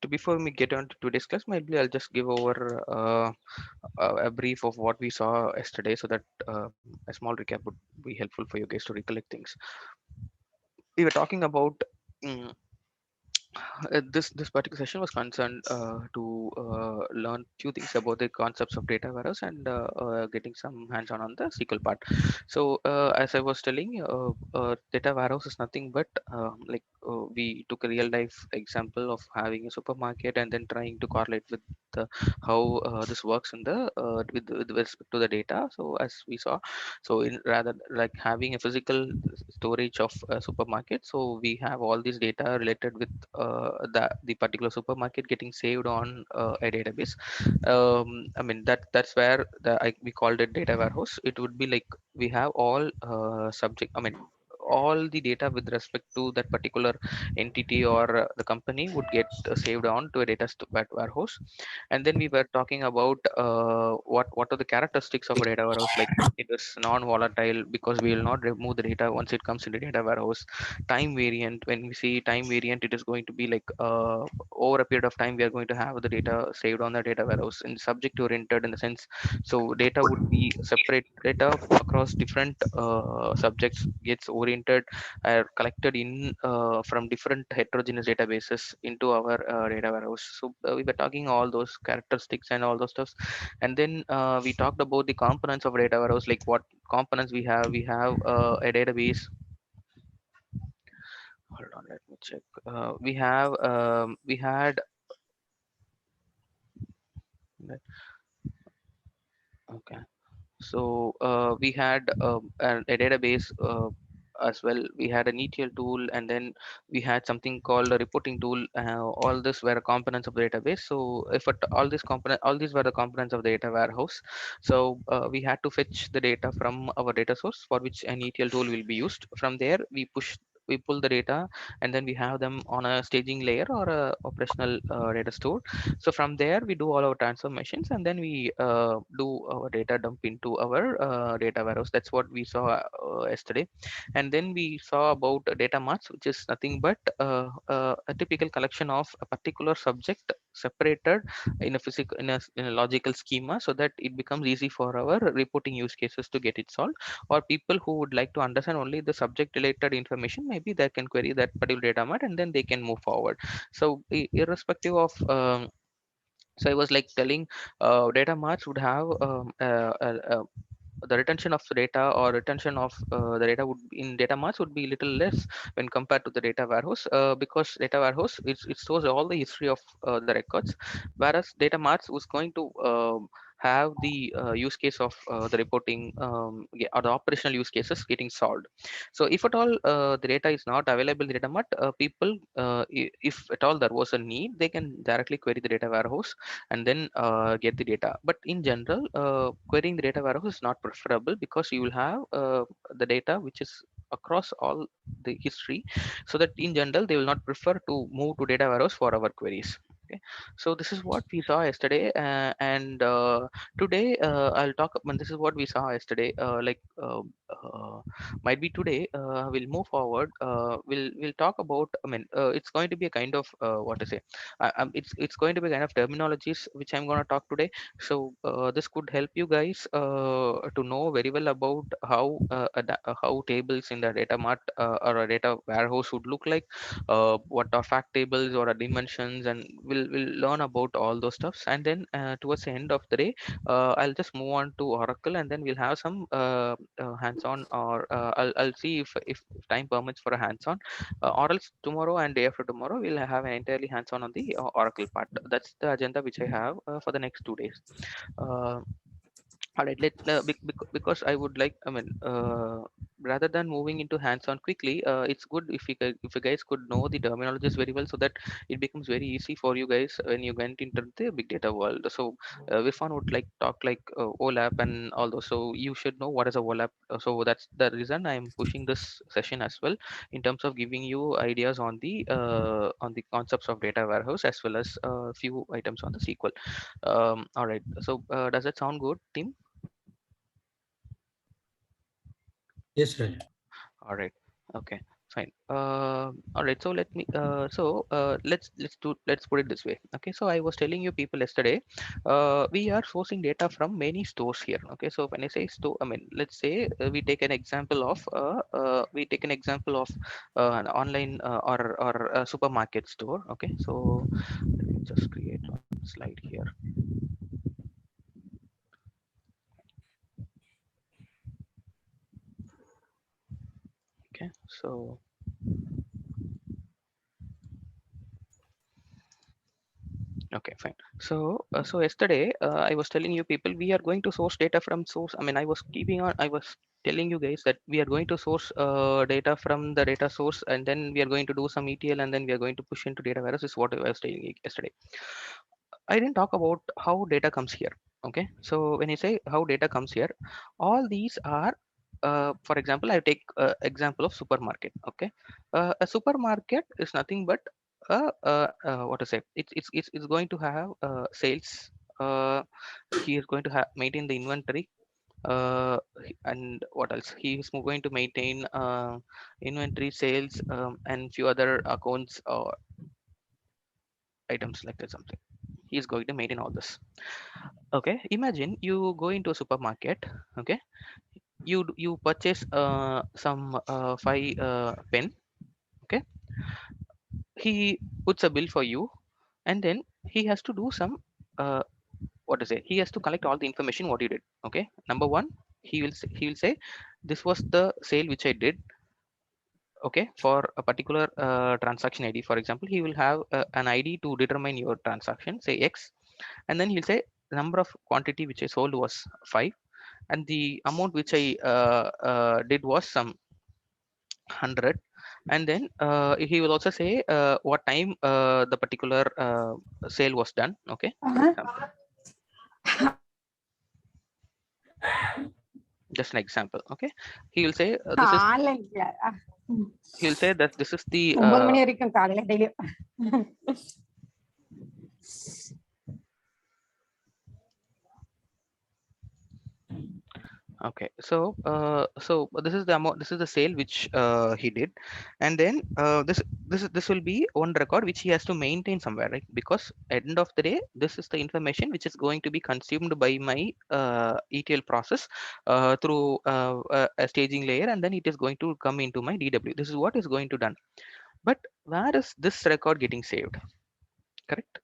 before we get on to today's class, maybe I'll just give over a brief of what we saw yesterday, so that a small recap would be helpful for you guys to recollect things. We were talking about. mm, this particular session was concerned to learn few things about the concepts of data warehouse and getting some hands-on on the SQL part. So as I was telling, data warehouse is nothing but we took a real life example of having a supermarket and then trying to correlate with how this works in the with respect to the data. So as we saw, so in rather like having a physical storage of a supermarket, so we have all this data related with the particular supermarket getting saved on a database. I mean that's where we called it data warehouse. It would be like we have all subject, I mean all the data with respect to that particular entity or the company would get saved on to a warehouse. And then we were talking about what are the characteristics of a data warehouse. Like it is non-volatile because we will not remove the data once it comes into data warehouse. Time variant, when we see time variant, it is going to be like over a period of time we are going to have the data saved on the data warehouse. And subject oriented in the sense, so data would be separate data across different subjects gets oriented, are collected in from different heterogeneous databases into our data warehouse. So we were talking all those characteristics and all those stuffs. And then we talked about the components of data warehouse, like what components we have. We have a database. Hold on, let me check. We had okay. So we had a database as well. We had an ETL tool, and then we had something called a reporting tool. All this were components of the database. So if all these were the components of the data warehouse. So we had to fetch the data from our data source, for which an ETL tool will be used. From there, we pull the data, and then we have them on a staging layer or a operational data store. So from there we do all our transformations, and then we do our data dump into our data warehouse. That's what we saw yesterday. And then we saw about data marts, which is nothing but a typical collection of a particular subject separated in a physical in a logical schema, so that it becomes easy for our reporting use cases to get it solved. Or people who would like to understand only the subject related information, maybe they can query that particular data mart and then they can move forward. So irrespective of so I was like telling data marts would have the retention of the data or retention of the data would in data marts would be little less when compared to the data warehouse, because data warehouse it stores all the history of the records, whereas data marts was going to have the use case of the reporting or the operational use cases getting solved. So if at all the data is not available in the data mart, people if at all there was a need, they can directly query the data warehouse and then get the data. But in general, querying the data warehouse is not preferable, because you will have the data which is across all the history, so that in general they will not prefer to move to data warehouse for our queries. Okay, so this is what we saw yesterday, and today I'll talk. I mean, this is what we saw yesterday. Might be today we'll move forward. We'll talk about. I mean, it's going to be a kind of what to say, it's going to be kind of terminologies which I'm going to talk today. So this could help you guys to know very well about how tables in the data mart or a data warehouse would look like, what are fact tables or dimensions, and we'll learn about all those stuffs. And then towards the end of the day, I'll just move on to Oracle, and then we'll have some hands-on, or I'll see if time permits for a hands-on, or else tomorrow and day after tomorrow we'll have an entirely hands-on on the Oracle part. That's the agenda which I have for the next 2 days. Uh, all right, because I would like, I mean, rather than moving into hands-on quickly, it's good if you guys could know the terminologies very well, so that it becomes very easy for you guys when you went into the big data world. So, Vifan would like talk like OLAP and all those. So you should know what is a OLAP. So that's the reason I'm pushing this session as well, in terms of giving you ideas on the concepts of data warehouse, as well as a few items on the SQL. All right. So does that sound good, team? Yes, Raj. All right. Okay. Fine. All right. So let me. Let's put it this way. Okay. So I was telling you people yesterday, we are sourcing data from many stores here. Okay. So when I say store, I mean let's say we take an example of an online or a supermarket store. Okay. So let me just create one slide here. Okay. So okay, fine. So yesterday, I was telling you people we are going to source data from source. I mean, I was telling you guys that we are going to source data from the data source, and then we are going to do some ETL, and then we are going to push into data warehouse. Is what I was telling you yesterday. I didn't talk about how data comes here. Okay, so when you say how data comes here, all these are, for example, I take example of supermarket. Okay, a supermarket is nothing but what to say? It's going to have sales. Uh, he is going to have maintain the inventory. And what else? He is going to maintain inventory, sales, and few other accounts or items like that. Something. He is going to maintain all this. Okay, imagine you go into a supermarket. Okay, you purchase some five pen. Okay, he puts a bill for you, and then he has to do some what to say, he has to collect all the information what you did. Okay, number one, he will say this was the sale which I did. Okay, for a particular transaction ID, for example, he will have an ID to determine your transaction, say X, and then he'll say number of quantity which I sold was 5, and the amount which I did was some 100. And then he will also say what time the particular sale was done. Okay, for example, just an example. Okay, he will say this is, காலைல he'll say that this is the 9 மணி வரைக்கும் காலைல டெய்லியும். okay. So this is the amount, this is the sale which he did, and then this will be one record which he has to maintain somewhere, right? Because at end of the day, this is the information which is going to be consumed by my ETL process through a staging layer, and then it is going to come into my DW. This is what is going to done. But where is this record getting saved? Correct.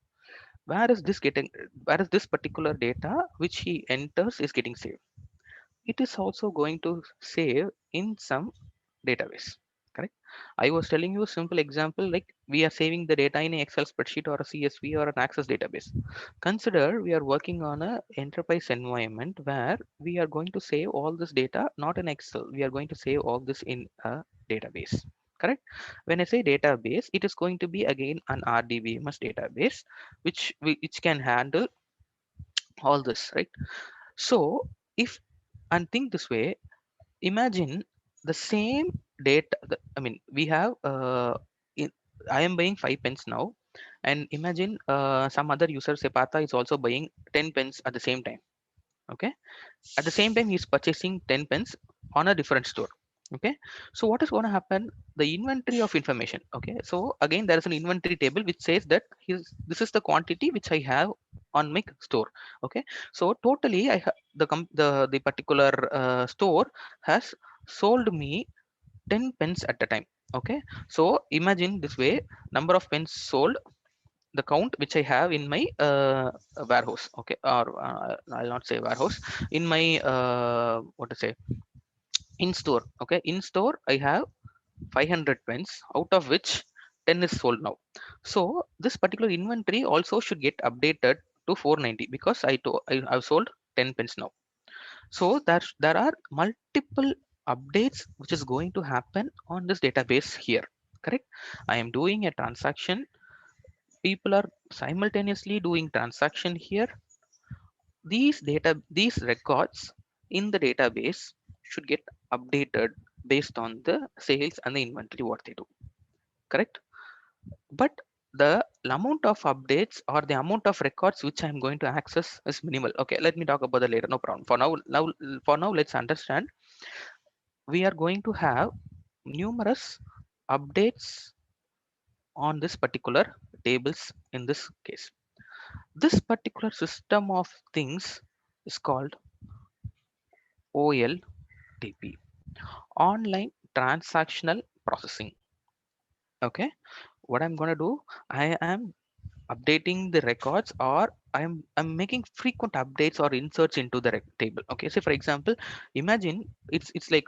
Where is this getting? Where is this particular data which he enters is getting saved? It is also going to save in some database. Correct. I was telling you a simple example, like we are saving the data in an Excel spreadsheet or a CSV or an Access database. Consider we are working on a enterprise environment where we are going to save all this data not in Excel. We are going to save all this in a database. Correct. When I say database, it is going to be again an RDBMS database which can handle all this, right? So if, and think this way, imagine the same data. I mean, we have in, I am buying 5 pens now, and imagine some other user, say Pata, is also buying 10 pens at the same time. Okay, at the same time he's purchasing 10 pens on a different store. Okay, so what is going to happen? The inventory of information. Okay, so again there is an inventory table which says that this is the quantity which I have on my store. Okay, so totally the particular store has sold me 10 pens at a time. Okay, so imagine this way, number of pens sold, the count which I have in my warehouse. Okay, or I'll not say warehouse, in my what to say, in store. Okay, in store I have 500 pens, out of which 10 is sold now. So this particular inventory also should get updated to 490 because I've sold 10 pens now. So there are multiple updates which is going to happen on this database here. Correct. I am doing a transaction, people are simultaneously doing transaction here. These records in the database should get updated based on the sales and the inventory what they do. Correct. But the amount of updates or the amount of records which I'm going to access is minimal. Okay, let me talk about that later, no problem. For now let's understand we are going to have numerous updates on this particular tables in this case. This particular system of things is called OLTP, online transactional processing. Okay, what I'm going to do, I am updating the records, or I'm making frequent updates or inserts into the table. Okay, so for example, imagine it's like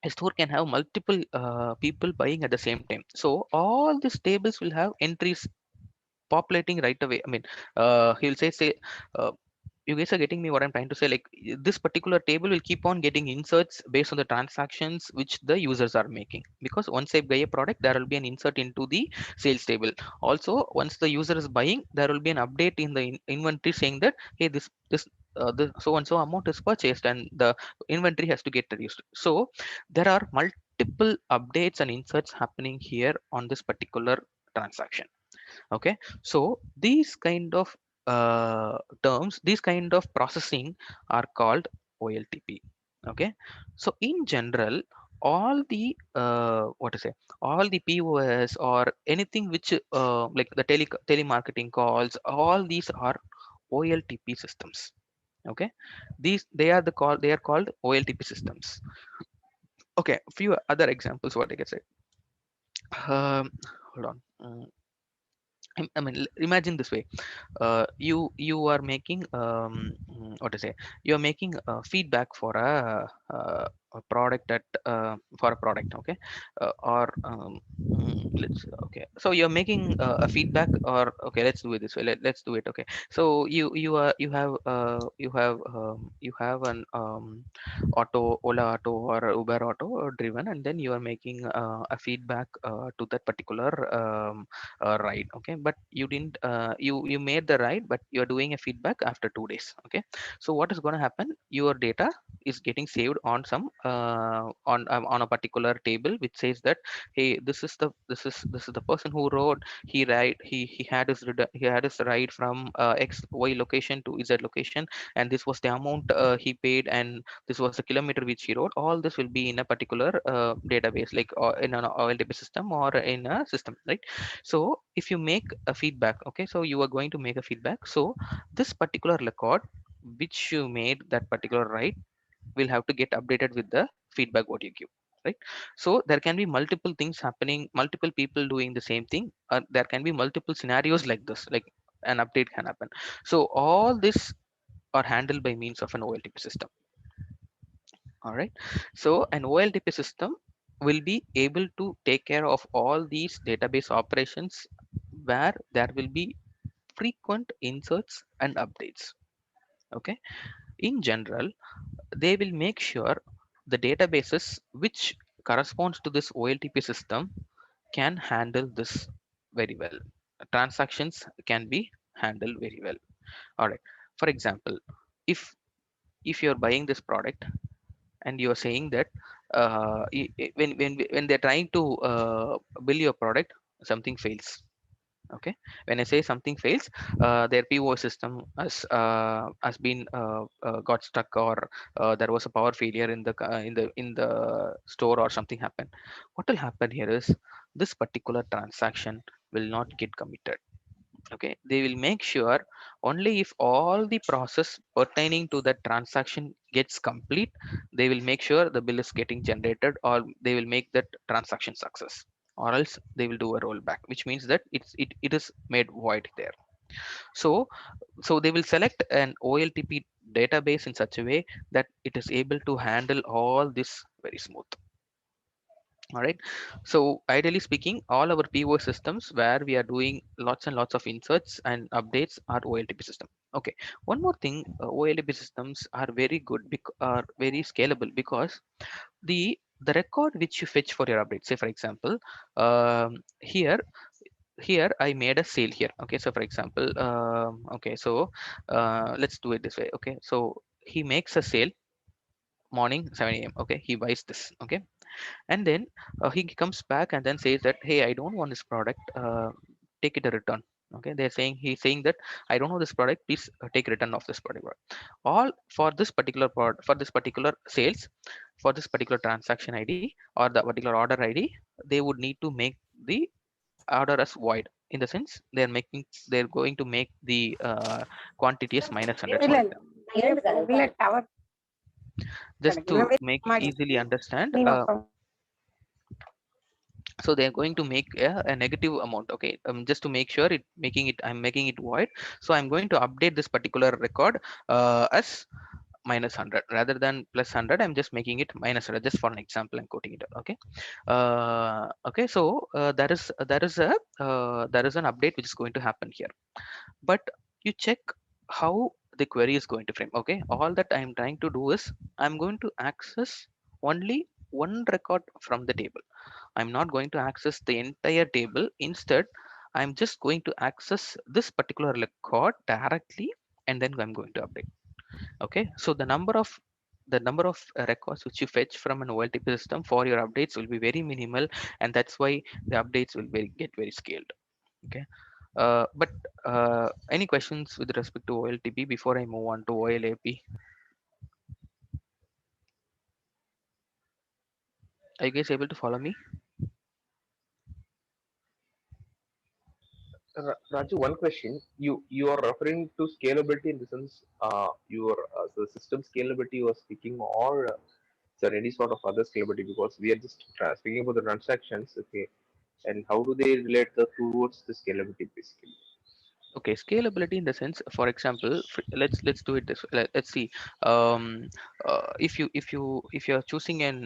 a store can have multiple people buying at the same time, so all these tables will have entries populating right away. I mean, he'll say uh, you guys are getting me what I'm trying to say. Like, this particular table will keep on getting inserts based on the transactions which the users are making, because once I buy a product, there will be an insert into the sales table. Also, once the user is buying, there will be an update in the inventory saying that, hey, this the so and so amount is purchased, and the inventory has to get reduced. So there are multiple updates and inserts happening here on this particular transaction. Okay, so these kind of terms, these kind of processing are called OLTP. Okay, so in general, all the what to say, all the POS or anything which like the telemarketing calls, all these are OLTP systems. Okay, these they are called OLTP systems. Okay, few other examples what I can say. Hold on. I mean, imagine this way. You are making what to say, you are making feedback a product at for a product. Okay, or let's okay, so you're making a feedback, or okay, let's do it this way. Let's do it. Okay, so you have an auto, Ola auto or Uber auto driven, and then you are making a feedback to that particular ride. Okay, but you didn't you made the ride, but you're doing a feedback after 2 days. Okay, so what is going to happen, your data is getting saved on some on a particular table which says that, hey, this is the person who rode, he had he had his ride from x y location to z location, and this was the amount he paid, and this was the kilometer which he rode. All this will be in a particular database, like in an OLTP system or in a system, right? So if you make a feedback, okay, so you are going to make a feedback, so this particular record which you made, that particular right, will have to get updated with the feedback what you give, right? So there can be multiple things happening, multiple people doing the same thing, there can be multiple scenarios like this, like an update can happen. So all this are handled by means of an OLTP system. All right, so an OLTP system will be able to take care of all these database operations where there will be frequent inserts and updates. Okay, in general, they will make sure the databases which corresponds to this OLTP system can handle this very well. Transactions can be handled very well. All right, for example, if you're buying this product and you're saying that when they're trying to bill your product, something fails. Okay, when I say something fails, their PO system has been got stuck, or there was a power failure in the in the store, or something happened. What will happen here is, this particular transaction will not get committed. Okay, they will make sure only if all the process pertaining to that transaction gets complete, they will make sure the bill is getting generated, or they will make that transaction success, or else they will do a rollback, which means that it is made void there. So they will select an OLTP database in such a way that it is able to handle all this very smooth. All right, so ideally speaking, all our PO systems where we are doing lots and lots of inserts and updates are OLTP system. Okay, one more thing, OLTP systems are very good, are very scalable, because the record which you fetch for your update, say for example, here I made a sale here. Okay, so for example, okay, so let's do it this way. Okay, so he makes a sale morning 7 a.m. Okay, he buys this. Okay, and then he comes back and then says that, hey, I don't want this product, take it a return. Okay, he's saying that, I don't know this product, please take return of this product. All for this particular product, for this particular sales, for this particular transaction ID or the particular order ID, they would need to make the order as void, in the sense they're going to make the quantity as minus 100, இல்ல for இல்ல example. இல்ல tower Just to கிடைக்கல make it easily understand, நீ நோக்கம் so they're going to make a negative amount. Okay, just to make sure I'm making it void, so I'm going to update this particular record as minus 100 rather than plus 100. I'm just making it minus 100, just for an example I'm quoting it. Okay. Okay, so there is an update which is going to happen here, but you check how the query is going to frame. Okay, all that I'm trying to do is I'm going to access only one record from the table. I'm not going to access the entire table. Instead, I'm just going to access this particular record directly, and then I'm going to update. Okay, so the number of records which you fetch from an OLTP system for your updates will be very minimal, and that's why the updates will get very scaled. Okay, but any questions with respect to OLTP before I move on to OLAP? Are you guys able to follow me? Raju, one question. You are referring to scalability in the sense your the system scalability you are speaking, or is there any sort of other scalability? Because we are just speaking about the transactions, okay? And how do they relate towards the scalability basically? Okay, scalability in the sense, for example, let's do it this way. Let's see. um if you're choosing an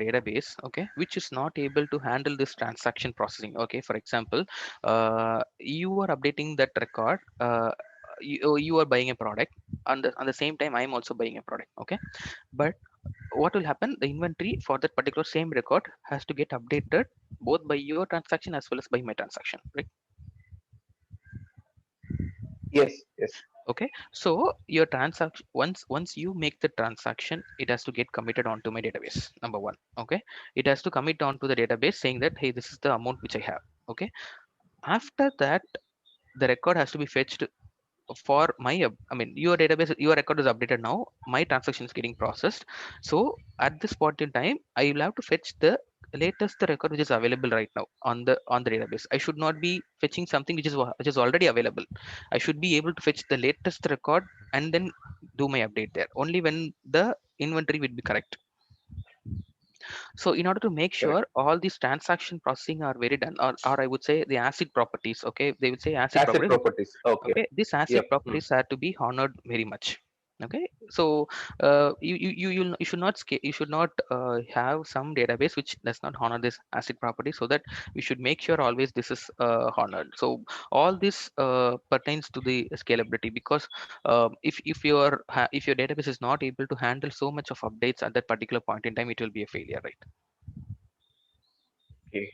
database, okay, which is not able to handle this transaction processing. Okay, for example, you are updating that record. You are buying a product, on the same time I'm also buying a product. Okay, but what will happen, the inventory for that particular same record has to get updated both by your transaction as well as by my transaction, right? Yes, yes. Okay, so your transaction, once you make the transaction, it has to get committed onto my database, number one. Okay, it has to commit onto the database saying that, hey, this is the amount which I have. Okay, after that, the record has to be fetched for my I mean, your database, your record is updated now, my transaction is getting processed. So at this point in time, I will have to fetch the latest record which is available right now on the database. I should not be fetching something which is already available. I should be able to fetch the latest record and then do my update there only when the inventory will be correct. So in order to make Correct. sure all these transaction processing are very done, or I would say the acid properties. Okay, they would say acid Asset properties. properties. Okay. Okay, these acid Yep. properties are to be honored very much. Okay, so you should not you should not have some database which does not honor this acid property, so that we should make sure always this is honored. So all this pertains to the scalability, because if your database is not able to handle so much of updates at that particular point in time, it will be a failure, right? Okay.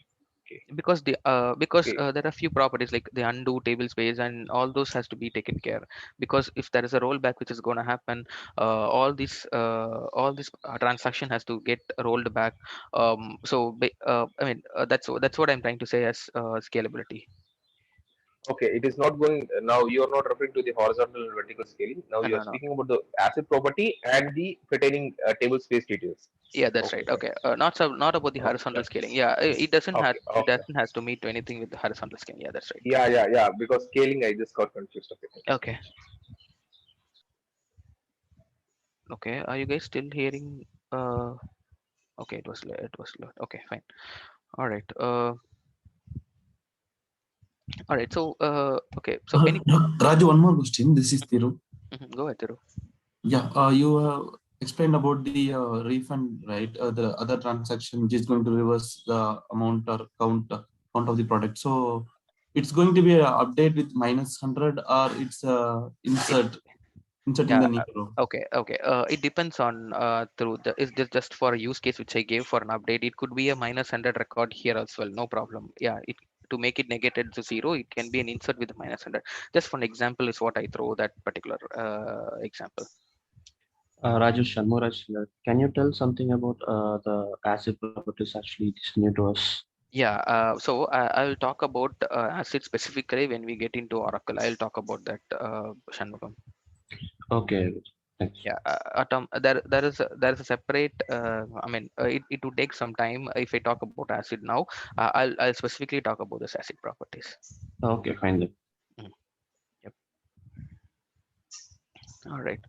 Okay. Because there are few properties like the undo table space and all those has to be taken care, because if there is a rollback which is going to happen, all this transaction has to get rolled back. I mean, that's what I'm trying to say as scalability. Okay. It is not going now. You are not referring to the horizontal and vertical scaling. Now you are No, no. speaking about the asset property and the pertaining table space details. Yeah, that's Okay. right. Fine. Okay, not about the Okay. horizontal Done. scaling. Yeah, Okay. it Okay. doesn't has to meet to anything with the horizontal scaling. Yeah, that's right. Yeah. Yeah. Yeah. Because scaling, I just got confused. Okay. Thank you so Okay. much. Okay, are you guys still hearing? Okay, it was low. Okay, fine. All right. All right. So, okay. So, any Raju, one more question. This is Thiru. go ahead, Thiru. Yeah, you have explained about the refund, right? The other transaction which is going to reverse the amount or count of the product. So it's going to be an update with -100, or it's It insert in Yeah. the new row. Okay. Okay. It depends on through the is this just for a use case which I gave for an update. It could be a -100 record here as well. No problem. Yeah. It To make it negated to zero, it can be an insert with a -100. Just for an example is what I throw that particular example. Raju Shanmuraj here. Can you tell something about the acid properties actually is new to us? Yeah. So I will talk about ACID specifically when we get into Oracle. I'll talk about that, Shanmugam. Okay. Thanks. Yeah, there is a separate. I mean, it would take some time if I talk about acid now. I'll specifically talk about this acid properties. Okay, fine then. Mm, yep. All right.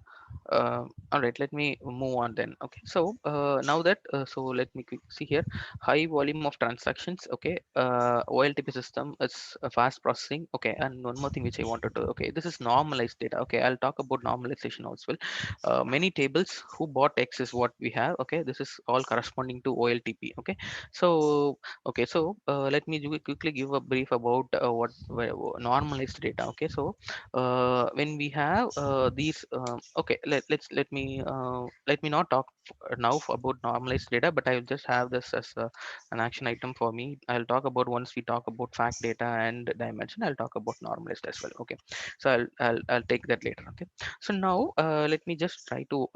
All right, let me move on then. Okay, so now that so let me see here. High volume of transactions. Okay, OLTP system is a fast processing. Okay, and one more thing which I wanted to. Okay, this is normalized data. Okay, I'll talk about normalization as well. Many tables who bought X is what we have. Okay, this is all corresponding to OLTP. Okay, so let me quickly give a brief about normalized data. Okay, so when we have these okay, let me not talk now about normalized data, but I will just have this as an action item for me. I'll talk about once we talk about fact data and dimension, I'll talk about normalized as well. Okay, so I'll take that later. Okay, so now let me just try to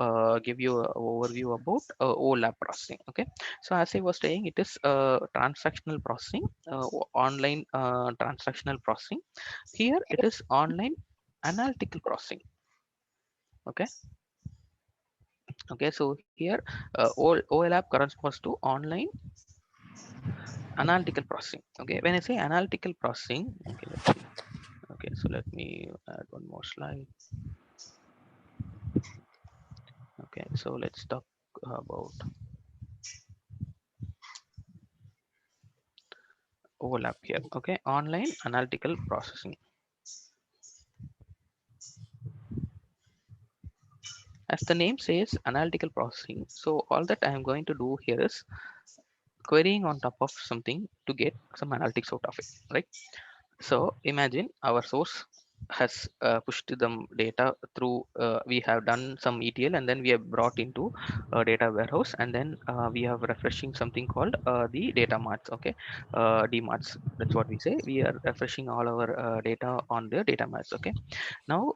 give you an overview about OLAP processing. Okay, so as I was saying, it is transactional processing, online transactional processing. Here it is online analytical processing. Okay, okay, so here OLAP corresponds to online analytical processing. Okay, when I say analytical processing, okay, let's see. Okay, so let me add one more slide. Okay, so let's talk about overlap here. Okay, online analytical processing. As the name says, analytical processing, so all that I am going to do here is querying on top of something to get some analytics out of it, right? So imagine our source has pushed the data through. We have done some ETL and then we have brought into a data warehouse, and then we have refreshing something called the data marts. Okay, dmarts. That's what we say. We are refreshing all our data on the data marts. Okay. Now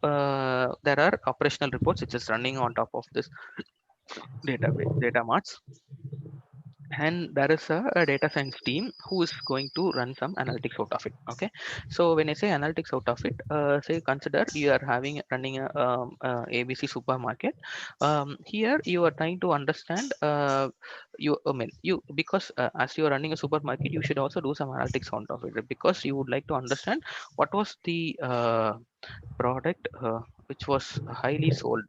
there are operational reports which is running on top of this data marts, and there is a data science team who is going to run some analytics out of it. Okay, so when I say analytics out of it, say consider you are having running a ABC supermarket. Here you are trying to understand you I mean you because as you are running a supermarket, you should also do some analytics out of it, because you would like to understand what was the product which was highly sold,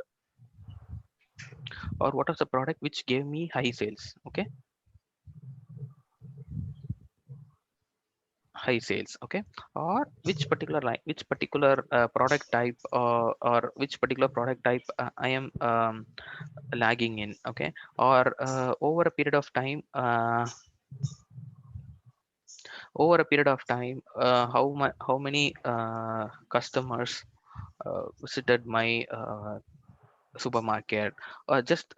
or what was the product which gave me high sales. Okay, high sales. Okay, or which particular line, which particular product type, or which particular product type I am lagging in. Okay, or over a period of time, how many customers visited my supermarket, or just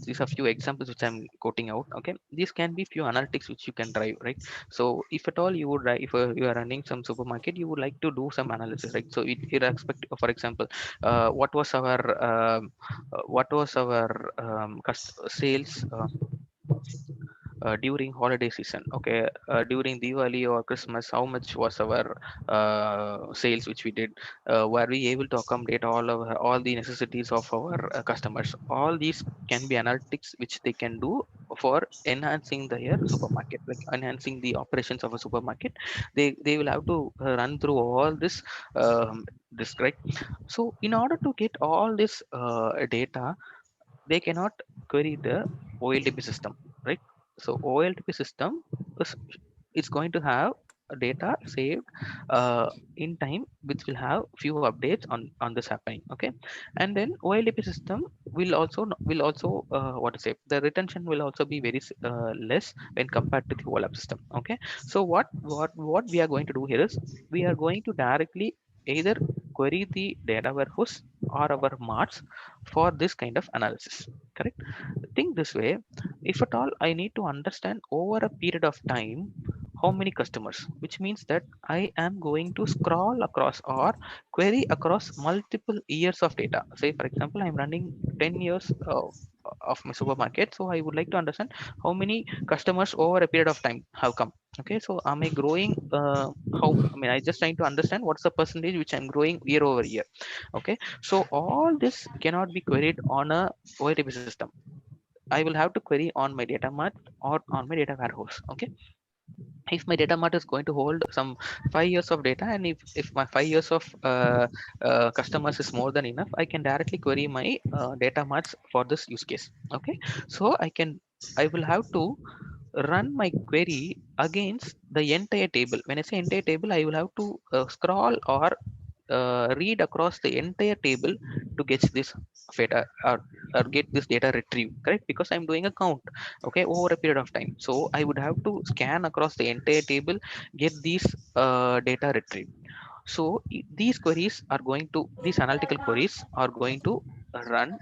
these are few examples which I'm quoting out. Okay, these can be few analytics which you can drive, right? So if at all you would if you are running some supermarket, you would like to do some analysis, right? So it irrespective, for example, what was our sales during holiday season. Okay, during Diwali or Christmas, how much was our sales which we did? Were we able to accommodate all the necessities of our customers? All these can be analytics which they can do for enhancing their supermarket, like enhancing the operations of a supermarket. They will have to run through all this, right? So in order to get all this data, they cannot query the OLTP system, right? So OLTP system is, is going to have a data saved in time, which will have few updates on this happening. Okay, and then OLTP system will also what to say, the retention will also be very less when compared to the OLAP system. Okay, so what we are going to do here is we are going to directly either query the data warehouse or our marts for this kind of analysis. Correct. Think this way: if at all I need to understand over a period of time how many customers, which means that I am going to scroll across or query across multiple years of data. Say for example, I'm running 10 years of my supermarket, so I would like to understand how many customers over a period of time have come. Okay, so am I growing? How? I mean, I just trying to understand what's the percentage which I'm growing year over year. Okay, so all this cannot be queried on a OLTP system. I will have to query on my data mart or on my data warehouse. Okay, if my data mart is going to hold some 5 years of data, and if my 5 years of customers is more than enough, I can directly query my data marts for this use case. Okay, so I will have to run my query against the entire table. When I say entire table, I will have to scroll or read across the entire table to get this data, or get this data retrieved, correct? Because I'm doing a count, okay, over a period of time. So I would have to scan across the entire table, get these data retrieved. So these queries are going to, these analytical queries are going to run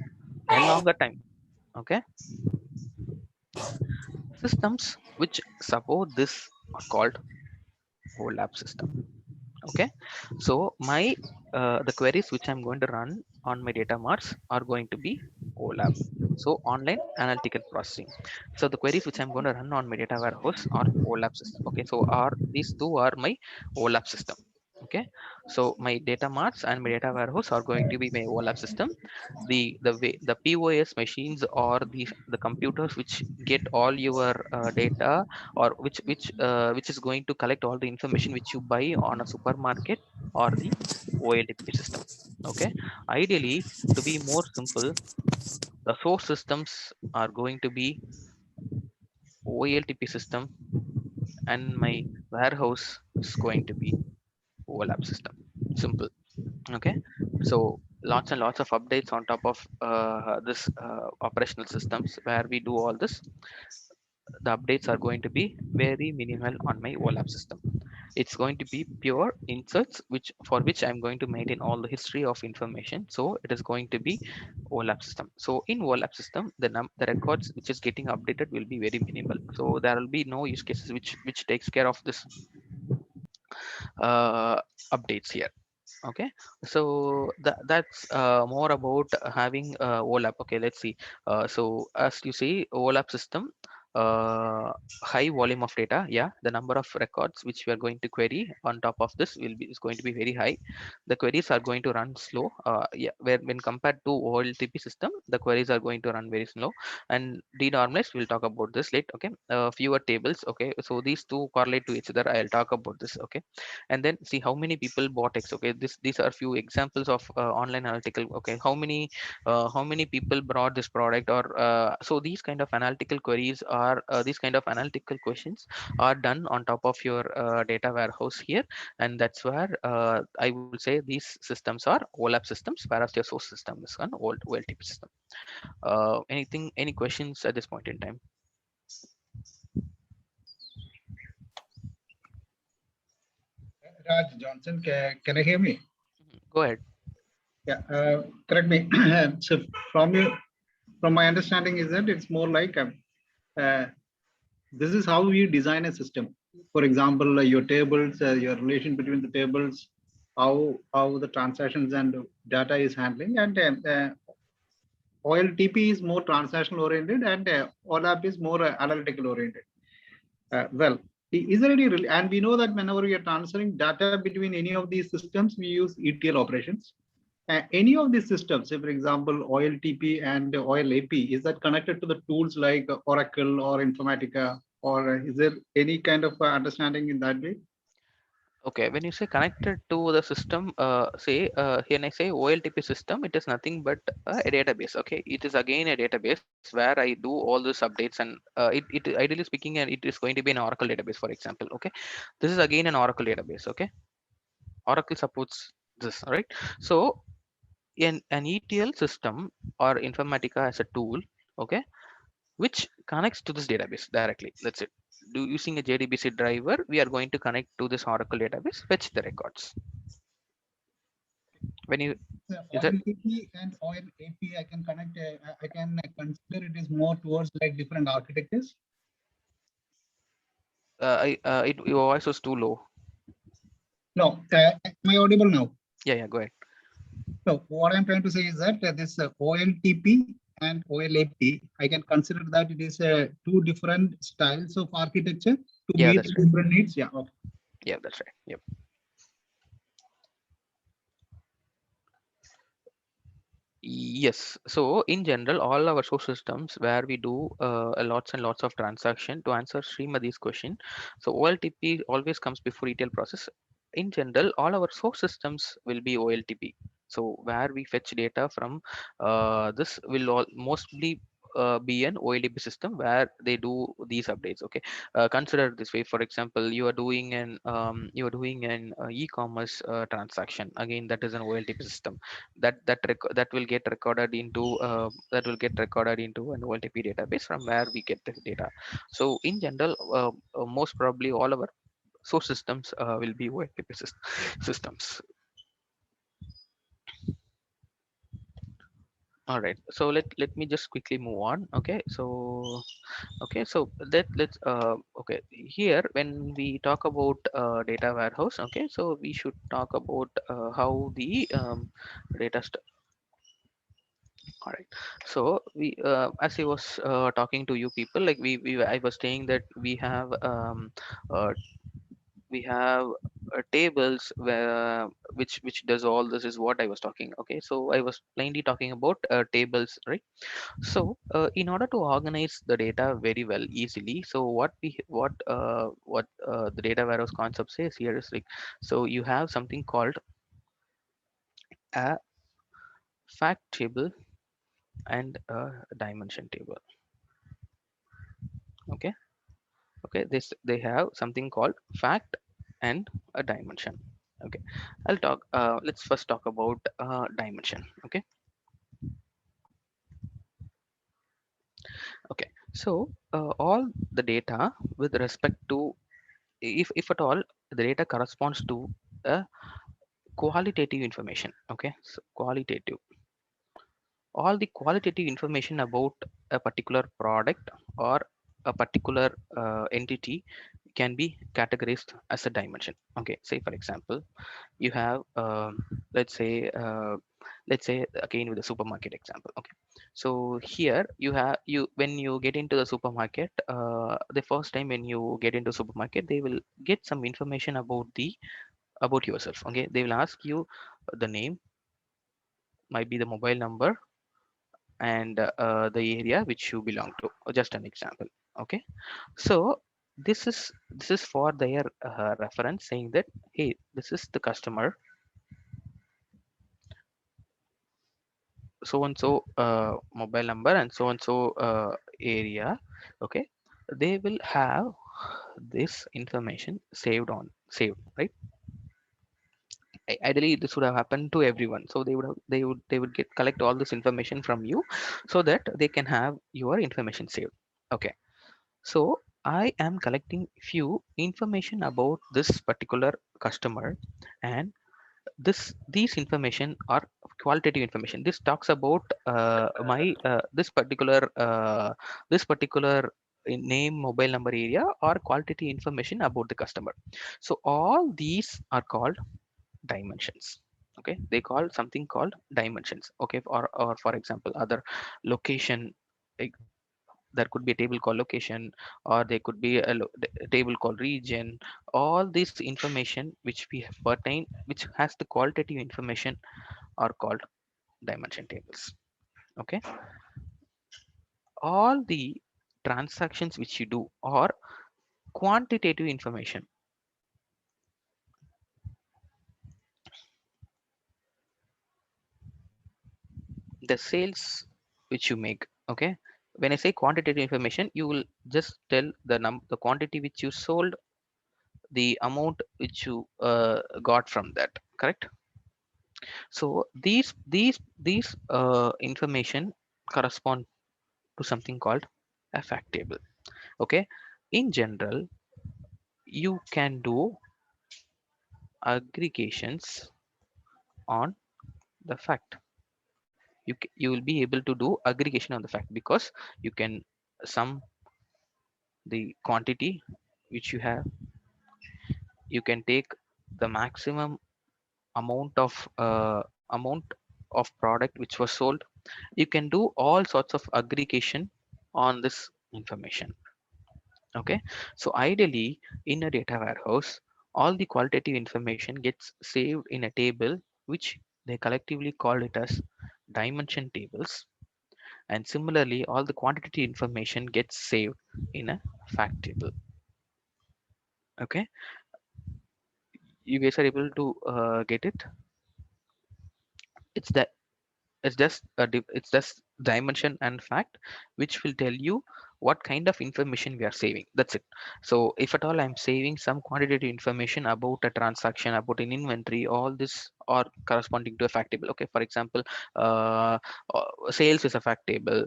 a longer time. Okay, systems which support this are called OLAP system. Okay, so my the queries which I'm going to run on my data marts are going to be OLAP, so online analytical processing. So the queries which I'm going to run on my data warehouse are OLAP system. Okay, so are these two are my OLAP system. Okay, so my data marts and my data warehouse are going to be my OLAP system. The POS machines, or the computers which get all your data, or which is going to collect all the information which you buy on a supermarket, or the OLTP system. Okay, ideally, to be more simple, the source systems are going to be OLTP system, and my warehouse is going to be OLAP system. Simple. Okay, so lots and lots of updates on top of this operational systems where we do all this. The updates are going to be very minimal on my OLAP system. It's going to be pure inserts, which I'm going to maintain all the history of information. So it is going to be OLAP system. So in OLAP system, the records which is getting updated will be very minimal. So there will be no use cases which takes care of this uh, updates here. Okay, so that's more about having OLAP. Okay, let's see. So as you see, OLAP system, uh, high volume of data. Yeah, the number of records which we are going to query on top of this is going to be very high. The queries are going to run slow. Yeah, where when compared to OLTP system, the queries are going to run very slow. And denormalized, we'll talk about this later. Okay, fewer tables. Okay, so these two correlate to each other. I'll talk about this. Okay, and then see how many people bought X. Okay, these are few examples of online analytical. Okay, how many people brought this product, or so these kind of analytical queries are these kind of analytical questions are done on top of your data warehouse here. And that's where I would say these systems are OLAP systems, whereas your source system is an old OLTP system. Any questions at this point in time? Raj Johnson, can I hear me? Go ahead. Yeah, correct me. So from my understanding is that it's more like uh, this is how you design a system. For example, your tables, your relation between the tables, how the transactions and data is handling, and OLTP is more transactional oriented, and OLAP is more analytical oriented. Well, is there any, and we know that whenever we are transferring data between any of these systems, we use ETL operations. Any of these systems, say for example, OLTP and OLAP, is that connected to the tools like Oracle or Informatica, or is there any kind of understanding in that way? Okay, when you say connected to the system, say here when I say OLTP system, it is nothing but a database. Okay, it is again a database where I do all these updates, and it ideally speaking, and it is going to be an Oracle database, for example. Okay, this is again an Oracle database. Okay, Oracle supports this, all right? So an ETL system or Informatica as a tool, okay, which connects to this database directly. That's it. Do using a JDBC driver, we are going to connect to this Oracle database, fetch the records. When you is that OLTP and OLAP, I can connect. I can consider it is more towards like different architectures. your voice was too low. No, am I audible now? Yeah, go ahead. So what I'm trying to say is that this OLTP and OLAP, I can consider that it is two different styles of architecture. to Yeah, meet that's the right. different needs. Yeah. Okay. Yeah, that's right. Yep. Yes. So in general, all our source systems where we do a lots and lots of transaction to answer Srimadi's question. So OLTP always comes before ETL process. In general, all our source systems will be OLTP. So where we fetch data from, this will all mostly be an OLTP system where they do these updates. Okay, consider this way. For example, you are doing an e-commerce transaction. Again, that is an OLTP system that will get recorded into an OLTP database from where we get the data. So in general, most probably all our source systems will be OLTP systems. All right, so let me just quickly move on. Okay, so let's okay, here when we talk about data warehouse, okay, so we should talk about how the data all right. So as I was talking to you people, like I was saying that uh, we have tables where which does all this is what I was talking. Okay, so I was plainly talking about tables, right? So in order to organize the data very well, easily, so what the data warehouse concept says here is like, so you have something called a fact table and a dimension table. Okay. Okay, this they have something called fact and a dimension. Okay, let's first talk about dimension. Okay. Okay, so all the data with respect to, if at all the data corresponds to a qualitative information. Okay, so qualitative, all the qualitative information about a particular product or a particular entity can be categorized as a dimension. Okay, say for example, you have let's say again with the supermarket example. Okay, so here you when you get into the supermarket, the first time when you get into supermarket, they will get some information about yourself. Okay, they will ask you the name, might be the mobile number, and the area which you belong to, just an example. Okay, so this is for their reference, saying that, hey, this is the customer so and so mobile number and so area. Okay, they will have this information saved, right? Ideally this would have happened to everyone, so they would get collect all this information from you so that they can have your information saved. Okay, so I am collecting few information about this particular customer, and these information are qualitative information. This talks about my this particular name, mobile number, area, or qualitative information about the customer. So all these are called dimensions. Okay, they call something called dimensions. Okay, or for example, other location, like, there could be a table called location, or there could be a table called region. All this information which we have pertain, which has the qualitative information, are called dimension tables. Okay, all the transactions which you do are quantitative information. The sales which you make. Okay, when I say quantitative information, you will just tell the quantity which you sold, the amount which you got from that, correct? So these information correspond to something called a fact table. Okay, in general, you can do aggregations on the fact. You will be able to do aggregation on the fact, because you can sum the quantity which you have. You can take the maximum amount of product which was sold. You can do all sorts of aggregation on this information. Okay, so ideally in a data warehouse, all the qualitative information gets saved in a table, which they collectively call it as dimension tables. And similarly, all the quantitative information gets saved in a fact table. Okay, you guys are able to get it. It's that it's just dimension and fact, which will tell you what kind of information we are saving. That's it. So if at all I'm saving some quantitative information about a transaction, about an inventory, all this are corresponding to a fact table. Okay, for example, uh, sales is a fact table,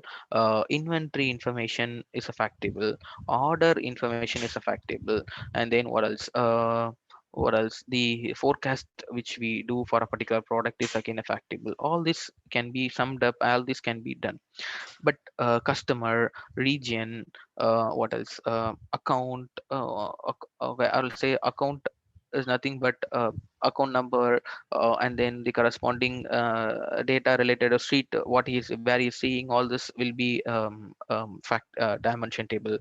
inventory information is a fact table, order information is a fact table, and then what else, the forecast which we do for a particular product is again a fact table. All this can be summed up, all this can be done. But customer, region, what else, account, I'll say account is nothing but account number, and then the corresponding data related to street, what he is, where he is seeing, all this will be fact dimension table.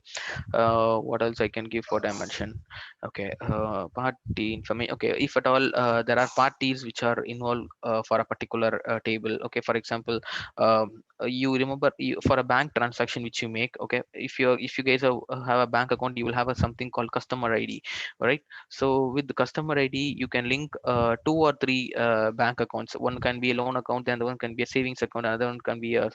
What else I can give for dimension? Okay, party information. Okay, if at all there are parties which are involved for a particular table. Okay, for example, you remember, for a bank transaction which you make. Okay, if you guys have a bank account, you will have a something called customer ID, right? So with the customer ID, you can link two or three bank accounts. One can be a loan account, the other one can be a savings account, another one can be a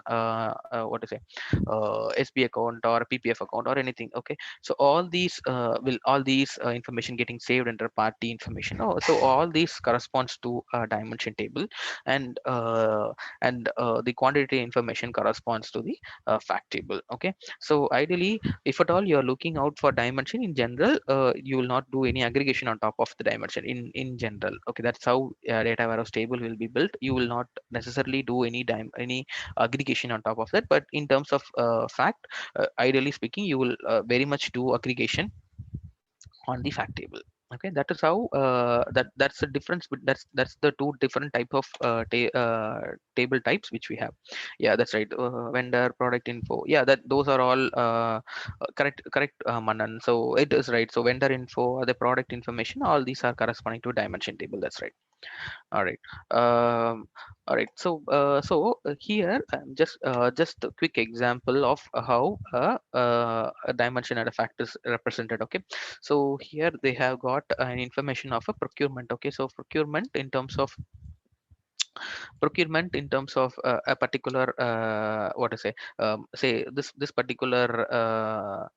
what to say, SB account or a PPF account or anything. Okay, so all these information getting saved under party information. Oh, so all these corresponds to a dimension table, and the quantity information corresponds to the fact table. Okay, so ideally, if at all you are looking out for dimension in general, you will not do any aggregation on top of the dimension in general. Okay, that's how data warehouse table will be built. You will not necessarily do any aggregation on top of that, but in terms of fact, ideally speaking, you will very much do aggregation on the fact table. Okay, that is how that's the difference, but that's the two different type of table types which we have. Yeah, that's right. Vendor, product info, yeah, that those are all correct, Manan. So it is right. So vendor info, the product information, all these are corresponding to dimension table. That's right. All right. um, all right, so here just a quick example of how a dimension and a fact is represented. Okay, so here they have got an information of a procurement. Okay, so procurement in terms of a particular what to say this particular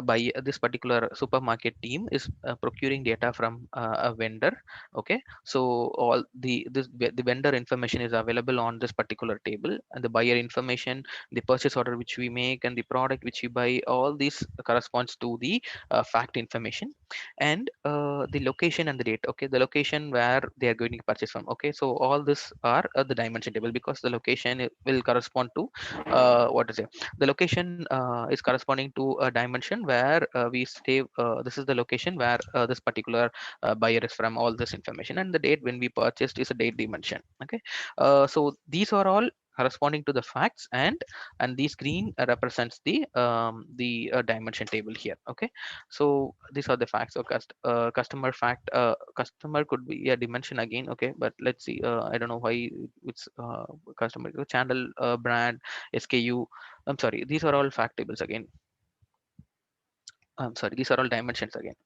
by this particular supermarket team is procuring data from a vendor. Okay, so all the vendor information is available on this particular table, and the buyer information, the purchase order which we make, and the product which we buy, all this corresponds to the fact information. And the location and the date. Okay, the location where they are going to purchase from. Okay, so all this are the dimension table, because the location will correspond to what is it, the location is corresponding to a dimension where we stay. This is the location where this particular buyer is from, all this information, and the date when we purchased is a date dimension. Okay, so these are all corresponding to the facts, and these green represents the dimension table here. Okay, so these are the facts. So customer fact, customer could be a dimension again. Okay, but let's see, I don't know why it's customer channel, brand, SKU. I'm sorry, these are all fact tables again. I'm sorry, these are all dimensions again.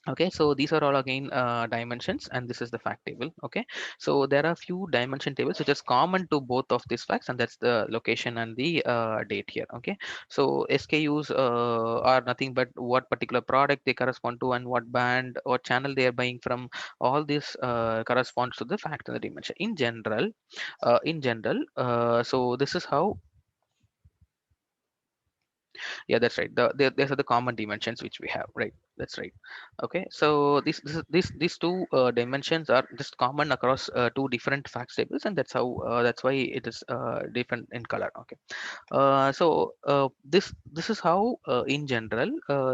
Okay, so these are all again dimensions, and this is the fact table. Okay, so there are few dimension tables which is common to both of these facts, and that's the location and the date here. Okay, so SKUs are nothing but what particular product they correspond to, and what band or channel they are buying from. All this corresponds to the fact and the dimension in general. So this is how. Yeah, that's right. These are the common dimensions which we have, right? That's right. Okay, so these two dimensions are just common across two different fact tables, and that's why it is different in color. Okay, this is how in general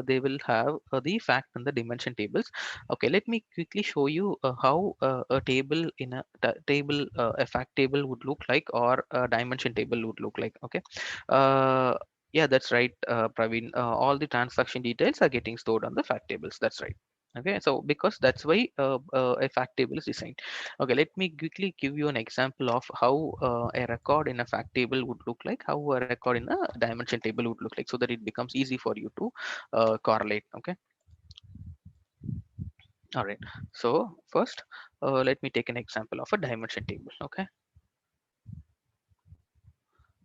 they will have the fact and the dimension tables. Okay, let me quickly show you how a table in table, a fact table would look like, or a dimension table would look like. Okay, uh, Yeah, that's right, Praveen. All the transaction details are getting stored on the fact tables. That's right. Okay, so because that's why a fact table is designed. Okay, let me quickly give you an example of how a record in a fact table would look like, how a record in a dimension table would look like, so that it becomes easy for you to correlate. Okay, all right. So first, let me take an example of a dimension table. Okay,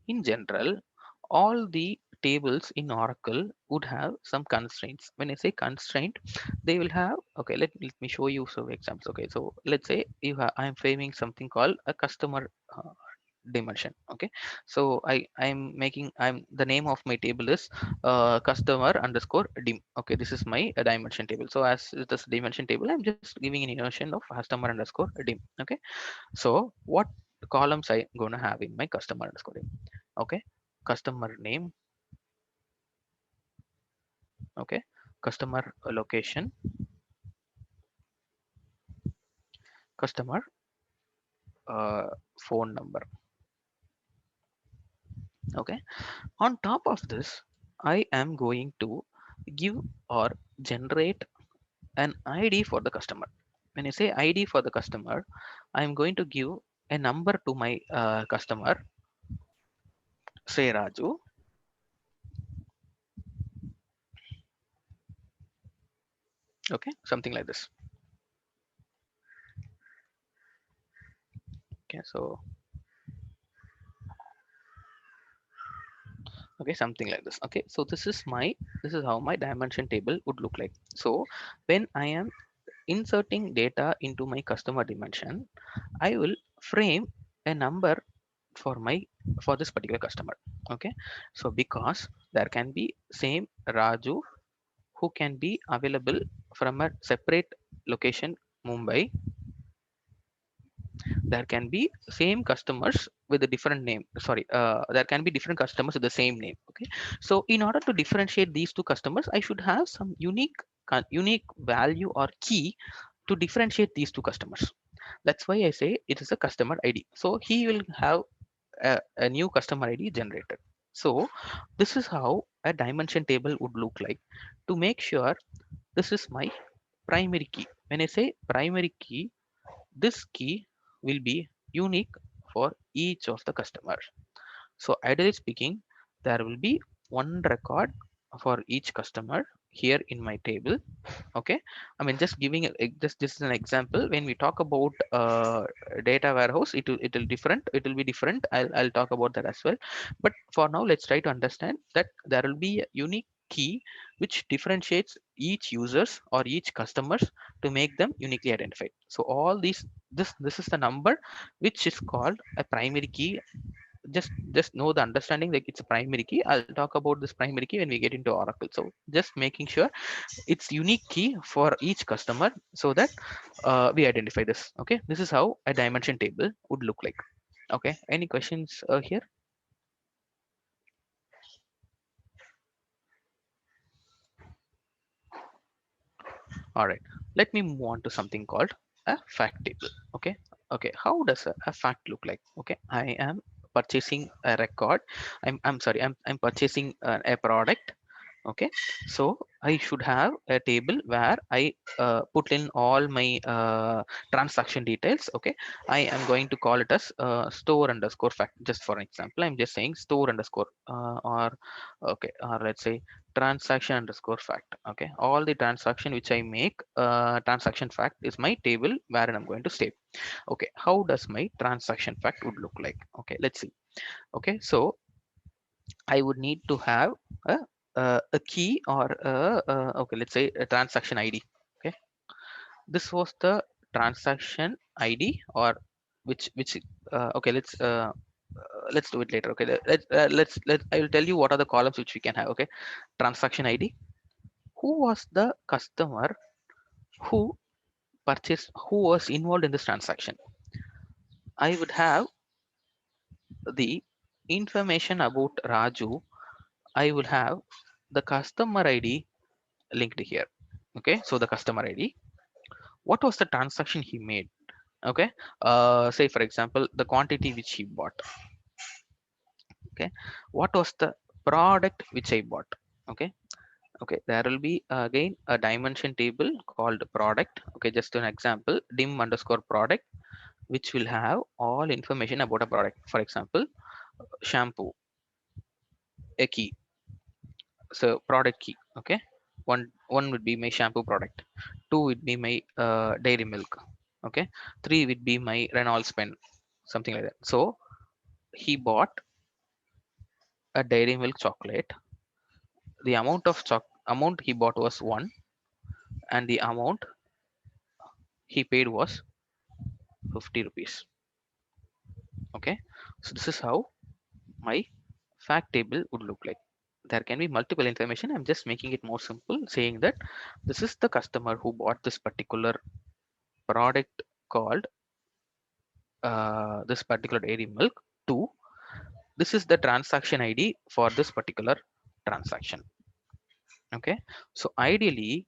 in general, all the tables in Oracle would have some constraints. When I say constraint, they will have, okay, let me show you some examples. Okay, so let's say you have, I'm framing something called a customer dimension. Okay, so I'm the name of my table is customer underscore dim. Okay, this is my dimension table. So as this dimension table, I'm just giving an notion of customer underscore dim. Okay, so what columns I gonna have in my customer underscore dim? Okay, customer name. Okay, customer location, customer uh, phone number. Okay, on top of this, I am going to give or generate an ID for the customer. When I say ID for the customer, I'm going to give a number to my customer, say Raju. Okay, something like this. Okay, so okay, something like this. Okay, so this is how my dimension table would look like. So when I am inserting data into my customer dimension, I will frame a number for my for this particular customer. Okay, so because there can be same Raju who can be available from a separate location, Mumbai. There can be same customers with a different name. Sorry, there can be different customers with the same name. Okay, so in order to differentiate these two customers, I should have some unique value or key to differentiate these two customers. That's why I say it is a customer ID. So he will have a new customer ID generated. So this is how a dimension table would look like, to make sure this is my primary key. When I say primary key, this key will be unique for each of the customers. So ideally speaking, there will be one record for each customer here in my table. Okay, I mean, just giving just an example. When we talk about data warehouse, it will be different. I'll talk about that as well, but for now let's try to understand that there will be a unique key which differentiates each users or each customers to make them uniquely identified. So all these, this is the number which is called a primary key. Just know the understanding that it's a primary key. I'll talk about this primary key when we get into Oracle. So just making sure its unique key for each customer, so that we identify this. Okay, this is how a dimension table would look like. Okay, any questions here? All right, let me move on to something called a fact table. Okay, okay, how does a fact look like? Okay, I am purchasing a record. I'm sorry, I'm purchasing a product. Okay, so I should have a table where I put in all my transaction details. Okay, I am going to call it as store underscore fact. Just for example, I'm just saying store underscore or okay, or let's say transaction underscore fact. Okay, all the transaction which I make, transaction fact is my table where I'm going to stay. Okay, how does my transaction fact would look like? Okay, let's see. Okay, so I would need to have a key or okay, let's say a transaction ID. Okay, this was the transaction ID, or which okay, let's do it later. Okay, let's I will tell you what are the columns which we can have. Okay, transaction ID. Who was the customer who who was involved in this transaction? I would have the information about Raju. I would have the customer ID linked here. Okay, so the customer ID, what was the transaction he made? Okay, say for example the quantity which he bought. Okay, what was the product which I bought. Okay. Okay, there will be again a dimension table called product. Okay, just an example, dim underscore product, which will have all information about a product. For example, shampoo, a key, so product key. Okay, one would be my shampoo product, two would be my dairy milk. Okay, three would be my Reynolds pen, something like that. So he bought a dairy milk chocolate. The amount of amount he bought was one, and the amount he paid was 50 rupees. Okay, so this is how my fact table would look like. There can be multiple information. I'm just making it more simple, saying that this is the customer who bought this particular product called this particular dairy milk. Two, this is the transaction ID for this particular transaction. Okay, so ideally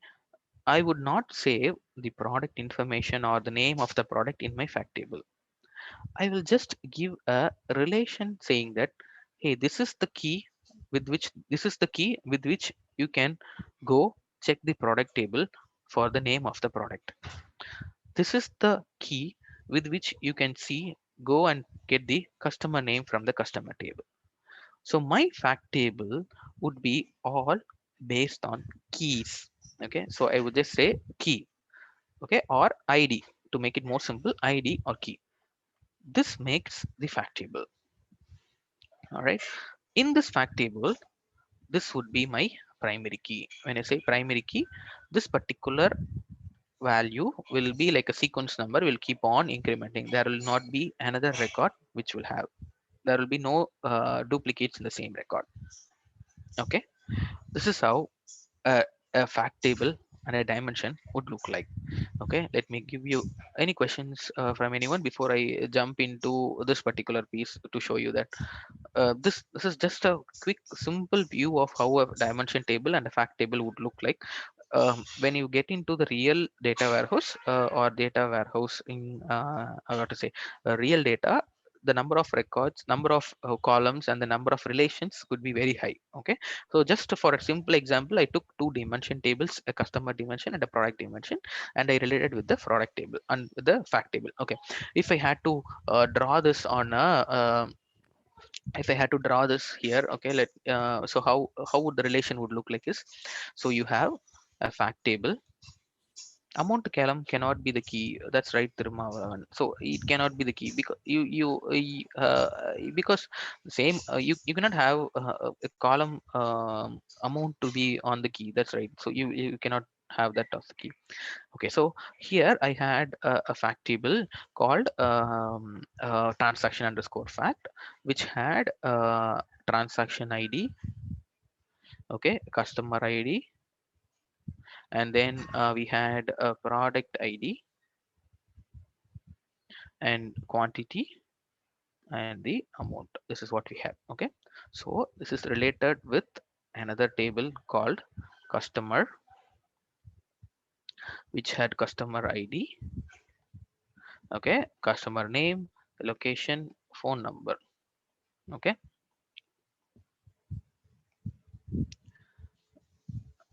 I would not save the product information or the name of the product in my fact table. I will just give a relation saying that, hey, this is the key with which you can go check the product table for the name of the product. This is the key with which you can see, go and get the customer name from the customer table. So my fact table would be all based on keys. Okay, so I would just say key, okay, or ID to make it more simple, ID or key. This makes the fact table. All right. In this fact table, this would be my primary key. When I say primary key, this particular value will be like a sequence number, will keep on incrementing. There will not be another record which will have. There will be no duplicates in the same record. Okay. This is how a fact table and a dimension would look like. Okay, let me give you any questions from anyone before I jump into this particular piece to show you that this is just a quick simple view of how a dimension table and a fact table would look like. When you get into the real data warehouse or data warehouse in I got to say real data, the number of records, number of columns, and the number of relations could be very high. Okay, so just for a simple example, I took two dimension tables, a customer dimension and a product dimension, and I related with the product table and with the fact table. Okay, if I had to draw this on a if I had to draw this here, okay, so how would the relation would look like is, so you have a fact table. Amount column cannot be the key. That's right, Thirumavan. So it cannot be the key because because the same you cannot have a column amount to be on the key. That's right. So you cannot have that as the key. Okay, so here I had a fact table called transaction underscore fact, which had transaction ID, okay, customer ID, and then we had a product ID and quantity and the amount. This is what we have. Okay, so this is related with another table called customer, which had customer ID, okay, customer name, location, phone number. Okay,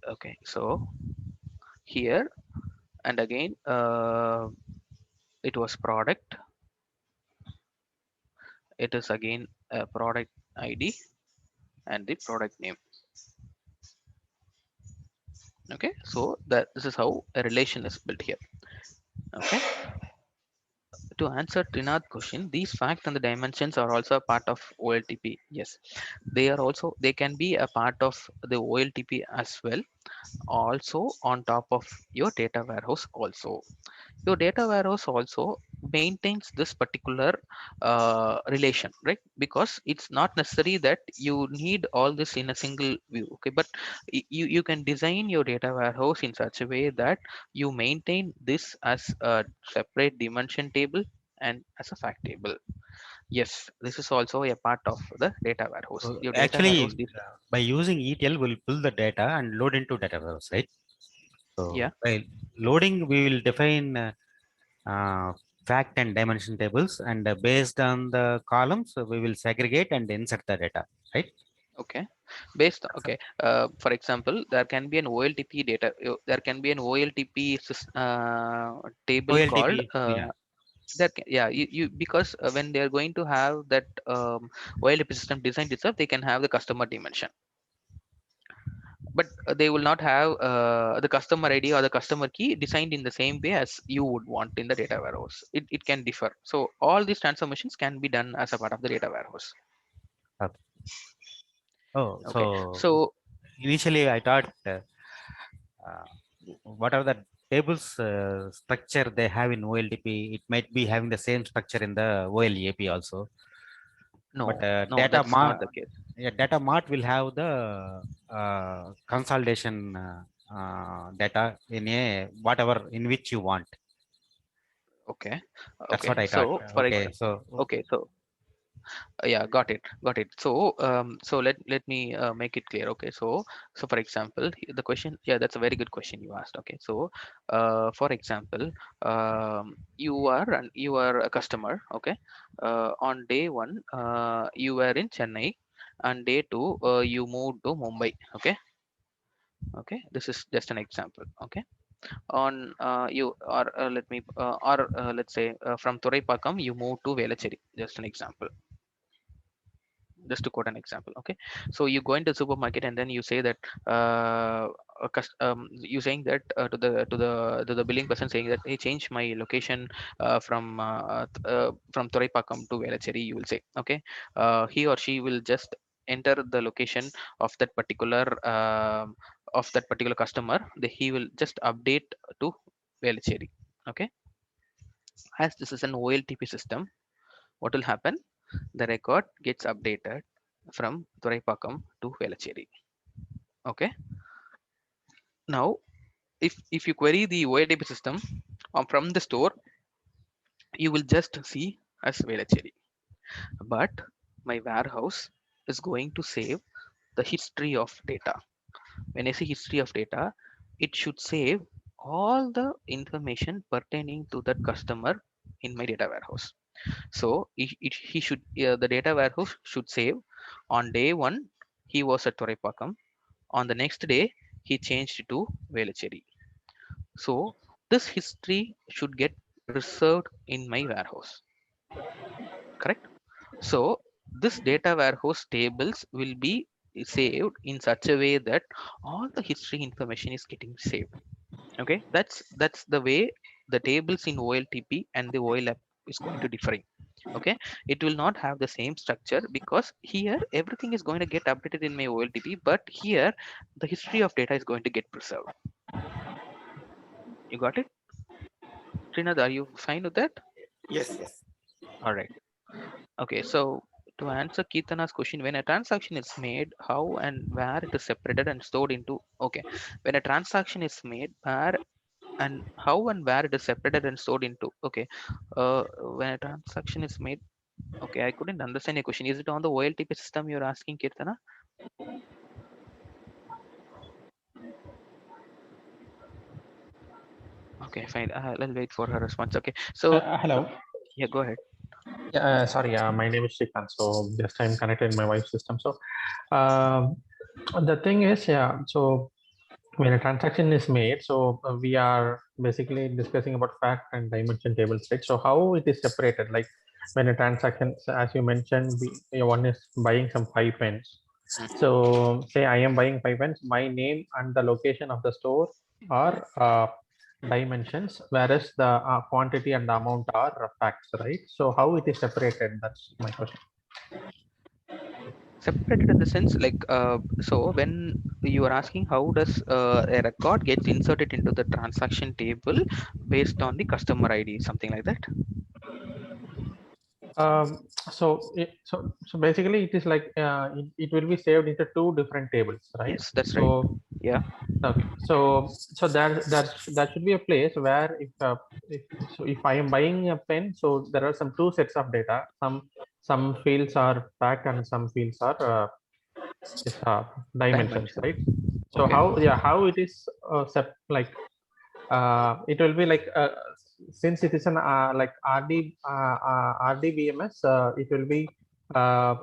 okay, so here and again it was product, it is again a product ID and the product name. Okay, so that this is how a relation is built here. Okay, to answer Trinath's question, these facts and the dimensions are also a part of OLTP. Yes, they are also, they can be a part of the OLTP as well, also on top of your data warehouse also. Your data warehouse also maintains this particular relation, right? Because it's not necessary that you need all this in a single view. Okay, but you can design your data warehouse in such a way that you maintain this as a separate dimension table and as a fact table. Yes, this is also a part of the data warehouse. Your data Actually, warehouse by using ETL, we'll pull the data and load into data warehouse, right? So yeah. by loading, we will define uh, fact and dimension tables, and based on the columns, we will segregate and insert the data, right? Okay, Based okay, for example, there can be an OLTP data, there can be an OLTP table called OLTP, yeah. that yeah, you because when they are going to have that OLTP system designed itself, they can have the customer dimension, but they will not have the customer ID or the customer key designed in the same way as you would want in the data warehouse. It can differ. So all these transformations can be done as a part of the data warehouse. Okay. Oh, Okay, so so initially I thought uh, what are the tables structure they have in OLTP, it might be having the same structure in the OLAP also. But no, no, that's not the case. data mart will have the consolidation data in a whatever in which you want. Okay, That's okay, what I so thought. for Okay, example, so okay, so yeah, got it. So so let me make it clear. Okay, so so for example, the question, yeah, that's a very good question you asked. Okay, so for example, you are a customer. Okay, on day one, you were in Chennai, and day two, you moved to Mumbai. Okay, okay, this is just an example. Okay, on you or let me or let's say from Thuraipakam you move to Velacheri, just an example, just to quote an example. Okay, so you go into the supermarket and then you say that you saying that to the billing person, saying that, hey, change my location from Thuraipakam to Velacheri, you will say. Okay, he or she will just enter the location of that particular customer. He will just update to Velacheri. Okay, as this is an OLTP system, what will happen? The record gets updated from Thuraipakam to Velacheri. Okay. Now, if you query the OLTP system from the store, you will just see as Velacheri. But my warehouse is going to save the history of data. When I say history of data, it should save all the information pertaining to that customer in my data warehouse. So he should the data warehouse should save on day one he was at Thuraipakam. On the next day he changed to Velacheri. So this history should get preserved in my warehouse. Correct. So this data warehouse tables will be saved in such a way that all the history information is getting saved. Okay, that's the way the tables in OLTP and the OLAP is going to differing. Okay, it will not have the same structure because here everything is going to get updated in my OLTP, but here the history of data is going to get preserved. You got it? Trina, are you fine with that? Yes, yes. All right. Okay, so to answer Kirtana's question, when a transaction is made, how and where it is separated and stored into, okay, when a transaction is made, where and how and where it is separated and stored into, okay, when a transaction is made, okay, I couldn't understand your question. Is it on the OLTP system you're asking, Kirtana? Okay, fine. I'll wait for her response. Okay, so Hello. yeah, go ahead. Yeah, sorry, my name is Shrikant. So just I'm connected in my wife's system. So um, the thing is, yeah. So when a transaction is made, so we are basically discussing about fact and dimension tables, right? So how it is separated, like when a transaction, so as you mentioned, one is buying some 5 pens. So say I am buying 5 pens, my name and the location of the store are dimensions, whereas the quantity and the amount are facts, right? So how it is separated? That's my question. Separated in the sense like so when you are asking how does a record gets inserted into the transaction table based on the customer ID, something like that. So basically it is like it will be saved into two different tables, right? Yes, that's right. So Yeah. okay, so that should be a place where if so if I am buying a pen, so there are some two sets of data. Some fields are fact and some fields are is, dimensions, Dimension. right? So Okay. how it is like it will be like since it is an RDBMS, it will be uh,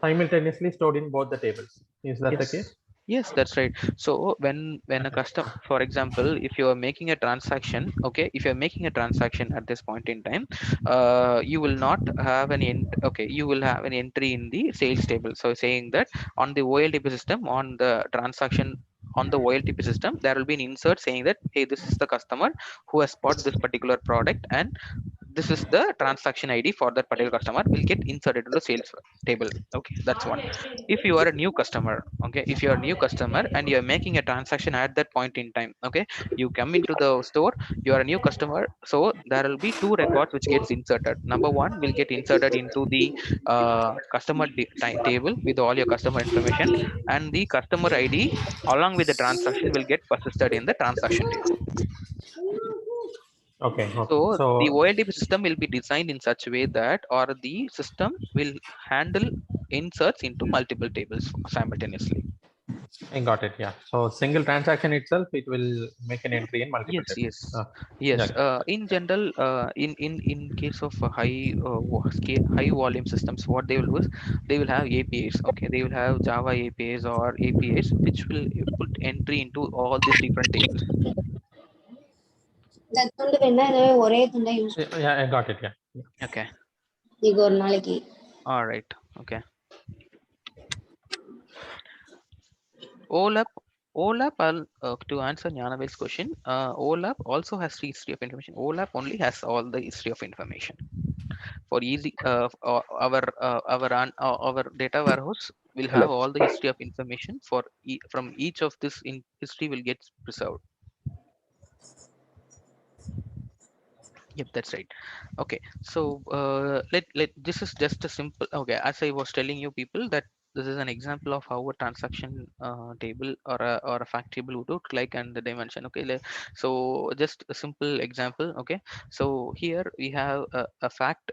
simultaneously stored in both the tables. Is that the Yes. case? Yes, that's right. So when a Okay. custom, for example, if you are making a transaction, okay, if you're making a transaction at this point in time, you will not have an okay, you will have an entry in the sales table. So saying that on the OLTP system, on the transaction on the OLTP system, there will be an insert saying that, hey, this is the customer who has bought this particular product, and this is the transaction ID for that particular customer will get inserted into sales table. Okay, that's one. If you are a new customer, okay, if you are a new customer and you are making a transaction at that point in time, okay, you come into the store, you are a new customer, so there will be two records which gets inserted. Number one will get inserted into the customer table with all your customer information, and the customer ID along with the transaction will get persisted in the transaction table. Okay. Okay. So the So OLTP system will be designed in such a way that, or the system will handle inserts into multiple tables simultaneously. I got it. Yeah. So single transaction itself, it will make an entry in multiple Yes, tables. yes, Yeah. yes. In general, in case of high volume systems, what they will do is they will have APIs. Okay, they will have Java APIs or APIs which will put entry into all these different tables. துண்டு வேணா ஏதோ ஒரே துண்டை use Yeah, I got it. Yeah. Okay, இது ஒரு நாளைக்கு. all right. Okay. OLAP, to answer Janavel's question, OLAP also has history of information. OLAP only has all the history of information. For easy, our data warehouse will have all the history of information for from each of this in history will get preserved. Yep, that's right. Okay, so let this is just a simple. Okay, as I was telling you people that this is an example of how a transaction table or a fact table would look like and the dimension. Okay, so just a simple example. Okay, so here we have a fact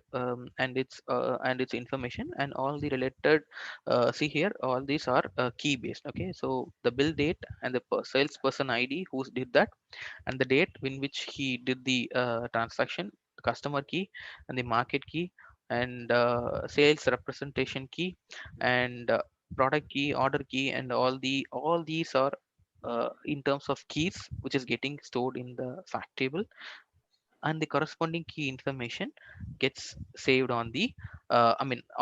and its information and all the related. See here, all these are key based. Okay, so the bill date and the salesperson ID who did that, and the date in which he did the transaction, the customer key and the market key, and sales representation key, and product key, order key, and all these are in terms of keys which is getting stored in the fact table, and the corresponding key information gets saved on the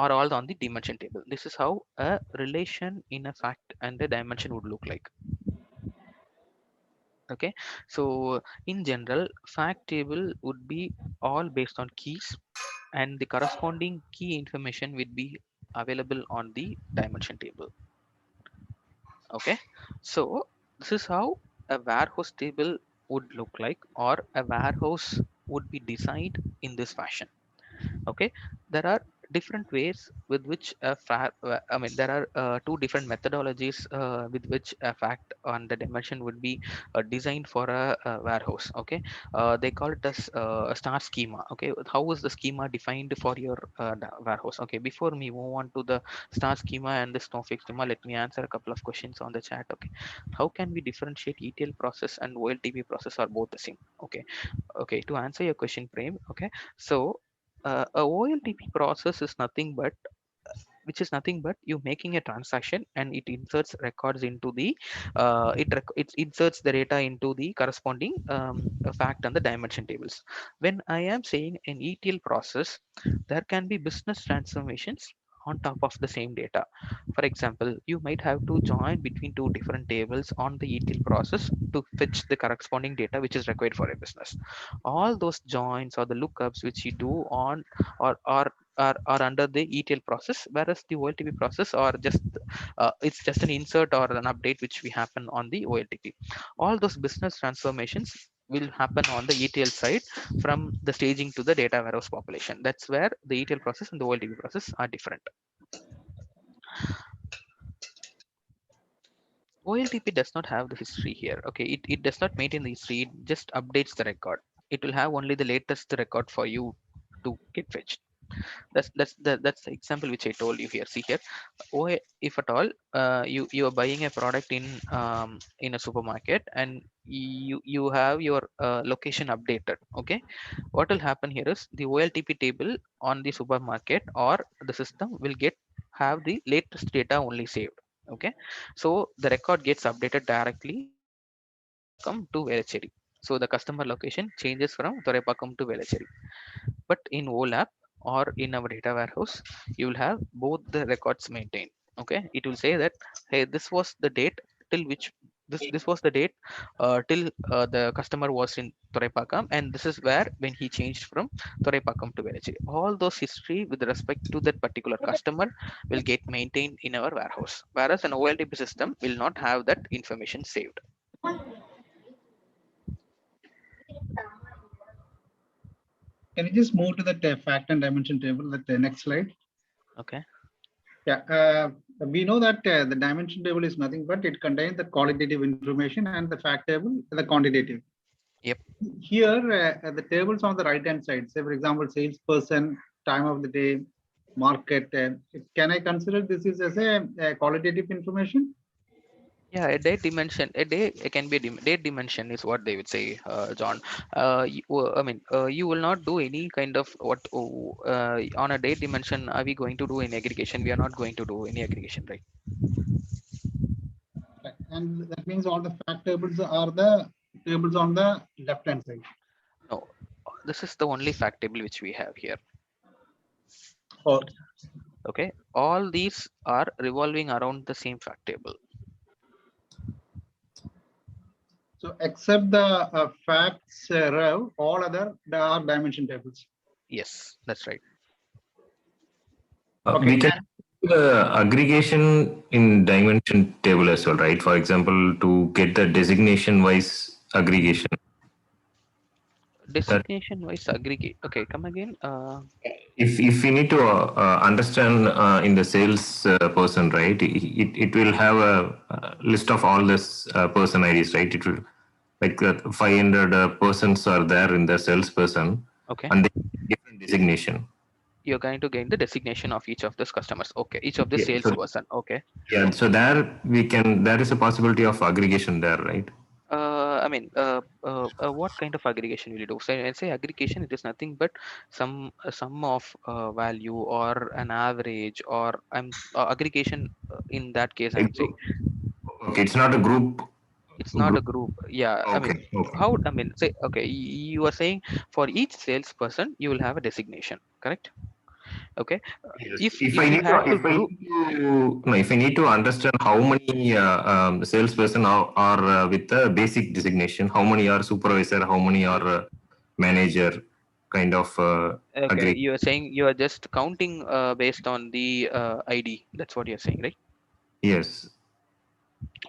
or all on the dimension table. This is how a relation in a fact and a dimension would look like. Okay, so in general, fact table would be all based on keys, and the corresponding key information would be available on the dimension table. Okay, so this is how a warehouse table would look like, or a warehouse would be designed in this fashion. Okay, there are different ways with which there are two different methodologies with which a fact on the dimension would be designed for a warehouse. Okay, they call it as a star schema. Okay, how is the schema defined for your warehouse? Okay, before we move on to the star schema and the snowflake schema, let me answer a couple of questions on the chat. Okay, how can we differentiate ETL process and OLTP process are both the same? Okay, okay, to answer your question, Prem. Okay, so a OLTP process is nothing but nothing but you making a transaction and it inserts records into the it inserts the data into the corresponding fact and the dimension tables. When I am saying an ETL process, there can be business transformations on top of the same data. For example, you might have to join between two different tables on the ETL process to fetch the corresponding data which is required for a business. All those joins or the lookups which you do on or under the ETL process, whereas the OLTP process or just it's just an insert or an update which we happen on the OLTP. All those business transformations will happen on the ETL side from the staging to the data warehouse population. That's where the ETL process and the OLTP process are different. OLTP does not have the history here. Okay, it does not maintain the history, it just updates the record. It will have only the latest record for you to get fetched. That's the example which I told you here. See here, if at all you are buying a product in a supermarket and you have your location updated. Okay, what will happen here is the OLTP table on the supermarket or the system will get have the latest data only saved. Okay, so the record gets updated directly from Thoraipakkam to Velachery. So the customer location changes from Thoraipakkam to Velachery. But in OLAP or in our data warehouse, you will have both the records maintained. Okay, it will say that, hey, this was the date till which this was the date till the customer was in Thoraipakkam, and this is where when he changed from Thoraipakkam to Velachery. All those history with respect to that particular customer will get maintained in our warehouse, whereas an OLTP system will not have that information saved. Can you just move to that fact and dimension table, that next slide? Okay. Yeah, we know that the dimension table is nothing but it contains the qualitative information and the fact table, the quantitative. Yep. Here, the tables on the right hand side, say for example, salesperson, time of the day, market. Can I consider this is as a qualitative information? Yeah, a date dimension, a day it can be a date dimension is what they would say, John. I mean, you will not do any kind of what on a date dimension. Are we going to do any aggregation? We are not going to do any aggregation, right? Right. And that means all the fact tables are the tables on the left hand side. No, this is the only fact table which we have here. Or Okay, all these are revolving around the same fact table. so except the facts rev, all other there are dimension tables. Yes, that's right. Okay. We can do the aggregation in dimension table as well, right? For example, to get the designation wise aggregation. Designation wise aggregate. Okay, come again. If we need to understand in the sales person, right? It will have a list of all this person IDs, right? It will like 500 persons are there in the salesperson, Okay. and they different designation. You're going to gain the designation of each of those customers. Okay, each of the Yeah, so, salesperson. Okay. yeah, so there we can, there is a possibility of aggregation there, right? I mean, what kind of aggregation will you do? So when I say aggregation, it is nothing but sum of value or an average, or aggregation. In that case, I'm saying Okay, it's not a group. it's not a group. Yeah, I Okay, mean, okay. how? I mean, say okay. You are saying for each salesperson, you will have a designation, correct? Okay. Yes. If you had to group, If I need to understand how many salesperson are with the basic designation, how many are supervisor, how many are manager, kind of okay, agree. you are saying you are just counting based on the ID. That's what you're saying, right? Yes.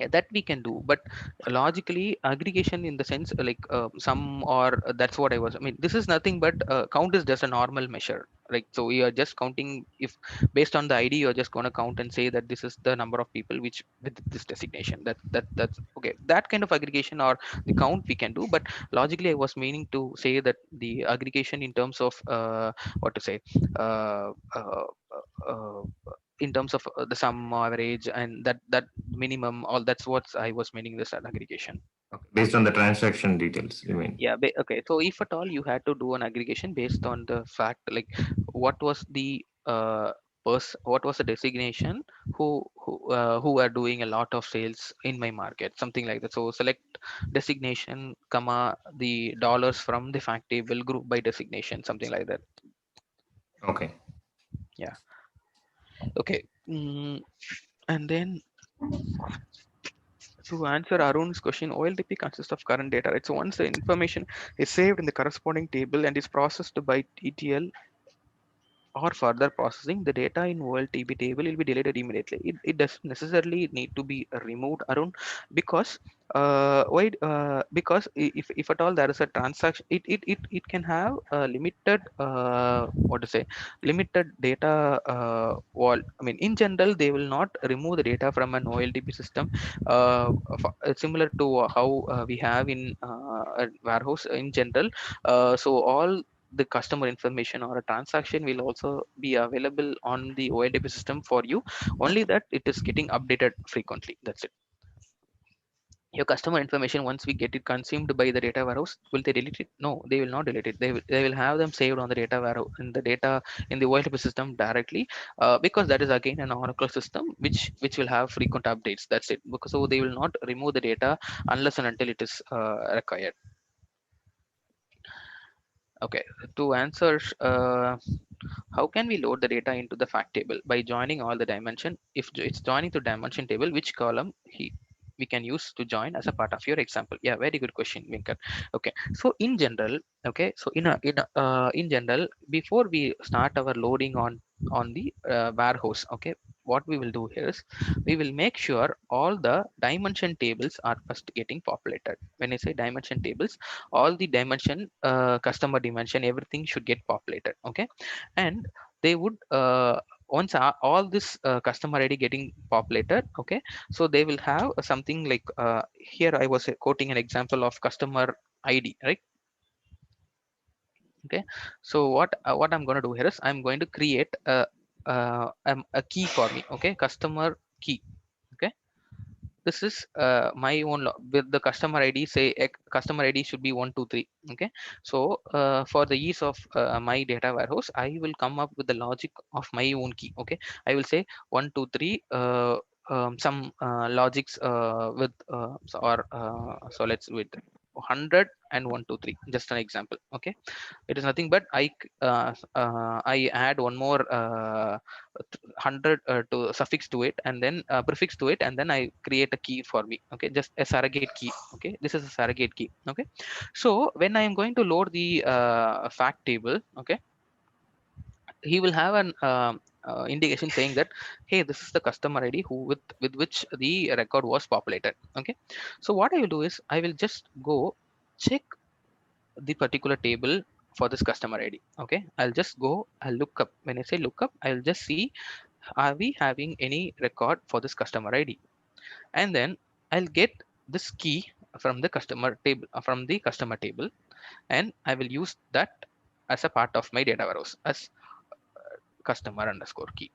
Yeah, that we can do, but logically aggregation in the sense like some or that's what I was, I mean, this is nothing but count is just a normal measure, right? So we are just counting, if based on the ID you're just going to count and say that this is the number of people which with this designation, that's okay. That kind of aggregation or the count we can do, but logically I was meaning to say that the aggregation in terms of what to say, uh, uh, uh, in terms of the sum average and that minimum, all that's what I was meaning this aggregation. Okay. Based on the transaction details, you mean? Yeah, okay, so if at all you had to do an aggregation based on the fact like what was the what was the designation who are doing a lot of sales in my market, something like that. So select designation comma the dollars from the fact table, group by designation, something like that. Okay. Yeah. Okay. And then to answer Arun's question, OLTP consists of current data, right? So once the information is saved in the corresponding table and is processed by TTL or further processing, the data in OLTP table will be deleted immediately. It doesn't necessarily need to be removed, Arun, because why? Because if at all there is a transaction, it can have a limited what to say, limited data wall. I mean, in general, they will not remove the data from an OLTP system, similar to how we have in a warehouse in general. So all the customer information or a transaction will also be available on the OLTP system for you, only that it is getting updated frequently. That's it. your customer information, once we get it consumed by the data warehouse, will they delete it? No, they will not delete it. They will have them saved on the data warehouse, in the data, in the OLTP system directly, because that is again an Oracle system which will have frequent updates. That's it. Because so they will not remove the data unless and until it is required. Okay, to answer how can we load the data into the fact table? By joining all the dimension. If it's joining to dimension table, which column we can use to join as a part of your example? Yeah, very good question, Venkat. Okay, so in general, okay, so in general, before we start our loading on the warehouse, okay, what we will do here is we will make sure all the dimension tables are first getting populated. When I say dimension tables, all the dimension, customer dimension, everything should get populated. Okay, and they would once all this customer ID getting populated, okay, so they will have something like here I was quoting an example of customer ID, right? Okay, so what I'm going to do here is I'm going to create a key for me. Okay, customer key. Okay, this is my own with the customer ID. Say customer ID should be 123. Okay, so for the ease of my data warehouse, I will come up with the logic of my own key. Okay, I will say 123, some logics with so let's with 100 and 123, just an example. Okay, it is nothing but I add one more 100 to suffix to it, and then prefix to it, and then I create a key for me. Okay, just a surrogate key. Okay, this is a surrogate key. Okay, so when I am going to load the fact table, okay, he will have an indication saying that, hey, this is the customer ID who with which the record was populated. Okay, so what I will do is I will just go check the particular table for this customer ID. Okay, I'll look up. When I say look up, I'll just see, are we having any record for this customer ID? And then I'll get this key from the customer table, and I will use that as a part of my data warehouse as customer underscore key.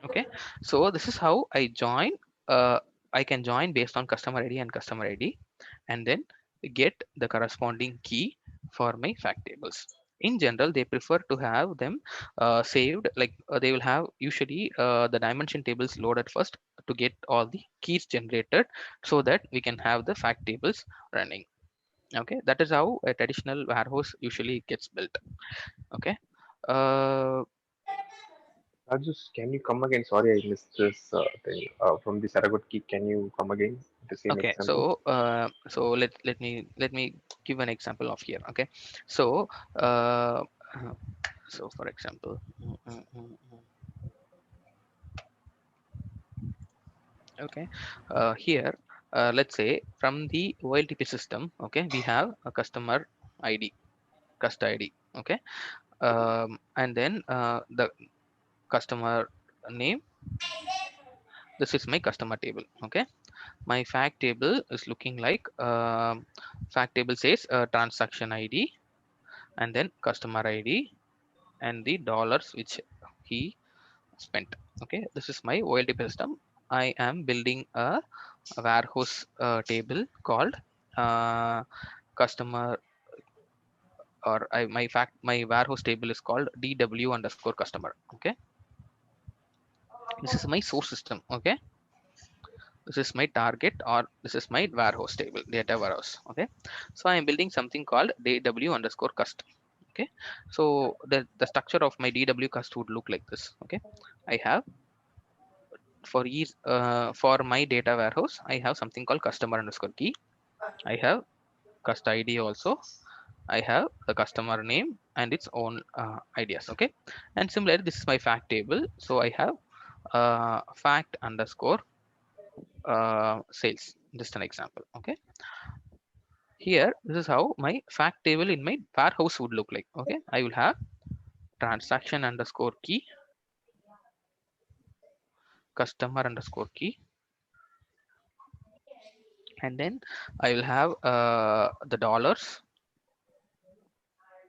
Okay, so this is how I join. I can join based on customer ID and customer ID, and then get the corresponding key for my fact tables. In general, they prefer to have them saved, like they will have usually the dimension tables loaded first to get all the keys generated, so that we can have the fact tables running. Okay, that is how a traditional warehouse usually gets built. Okay, uh, Just can you come again? Sorry, I missed this thing. From the Saragot key, can you come again with the same okay, example? so let me give an example of here. Okay, so uh, so for example, okay, here let's say from the OLTP system, okay, we have a customer ID, cust ID. Okay, and then the customer name, this is my customer table. Okay, my fact table is looking like fact table says transaction ID, and then customer ID, and the dollars which he spent. Okay, this is my OLTP system. I am building a warehouse table called uh, customer, or my warehouse table is called DW underscore customer. Okay, this is my source system. Okay, this is my target, or this is my warehouse table, data warehouse. Okay, so I am building something called DW underscore cust. Okay, so the structure of my DW cust would look like this. Okay, I have for each for my data warehouse, I have something called customer underscore key. I have cust ID also. I have the customer name and its own ideas. Okay, and similarly, this is my fact table. So I have fact underscore sales. Just an example. Okay, here this is how my fact table in my warehouse would look like. Okay, I will have transaction underscore key, customer underscore key, and then I will have the dollars,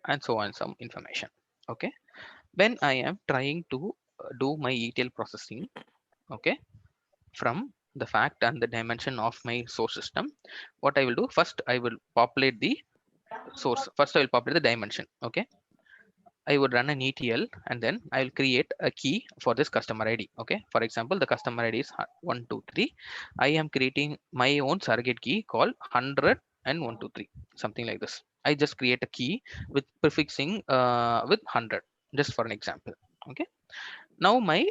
and so on, some information. Okay, when I am trying to do my ETL processing, okay, from the fact and the dimension of my source system. What I will do first, I will populate the source. First, I will populate the dimension. Okay, I would run an ETL and then I will create a key for this customer ID. Okay, for example, the customer ID is 123. I am creating my own surrogate key called 100 and 123, something like this. I just create a key with prefixing with 100, just for an example. Okay, now my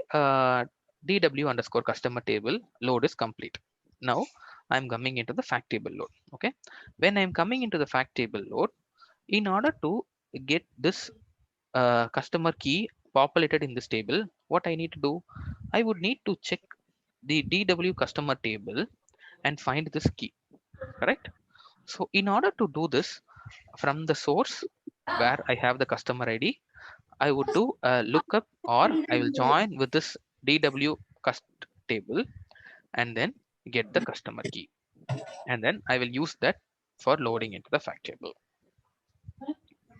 DW underscore customer table load is complete. Now I'm coming into the fact table load. Okay, when I'm coming into the fact table load, in order to get this customer key populated in this table, what I need to do, I would need to check the DW customer table and find this key, correct? So in order to do this from the source where I have the customer ID, I would do a lookup, or I will join with this DW cust table and then get the customer key. And then I will use that for loading into the fact table.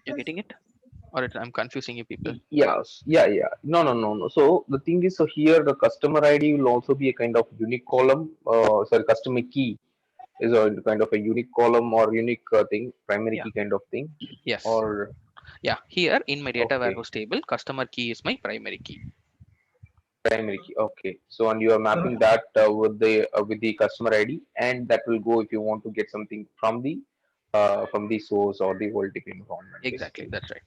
You're getting it? Or I'm confusing you people? Yes, yeah, yeah. No, no, no, no. So the thing is, so here the customer ID will also be a kind of unique column. Sorry, customer key is a kind of a unique column or unique thing, primary Yeah. key kind of thing. Yes. Or Yeah. Here in my data okay, warehouse table, customer key is my primary key. primary key. Okay. So and you are mapping that with the customer ID, and that will go if you want to get something from the source or the OLTP environment, Exactly. basically. That's right.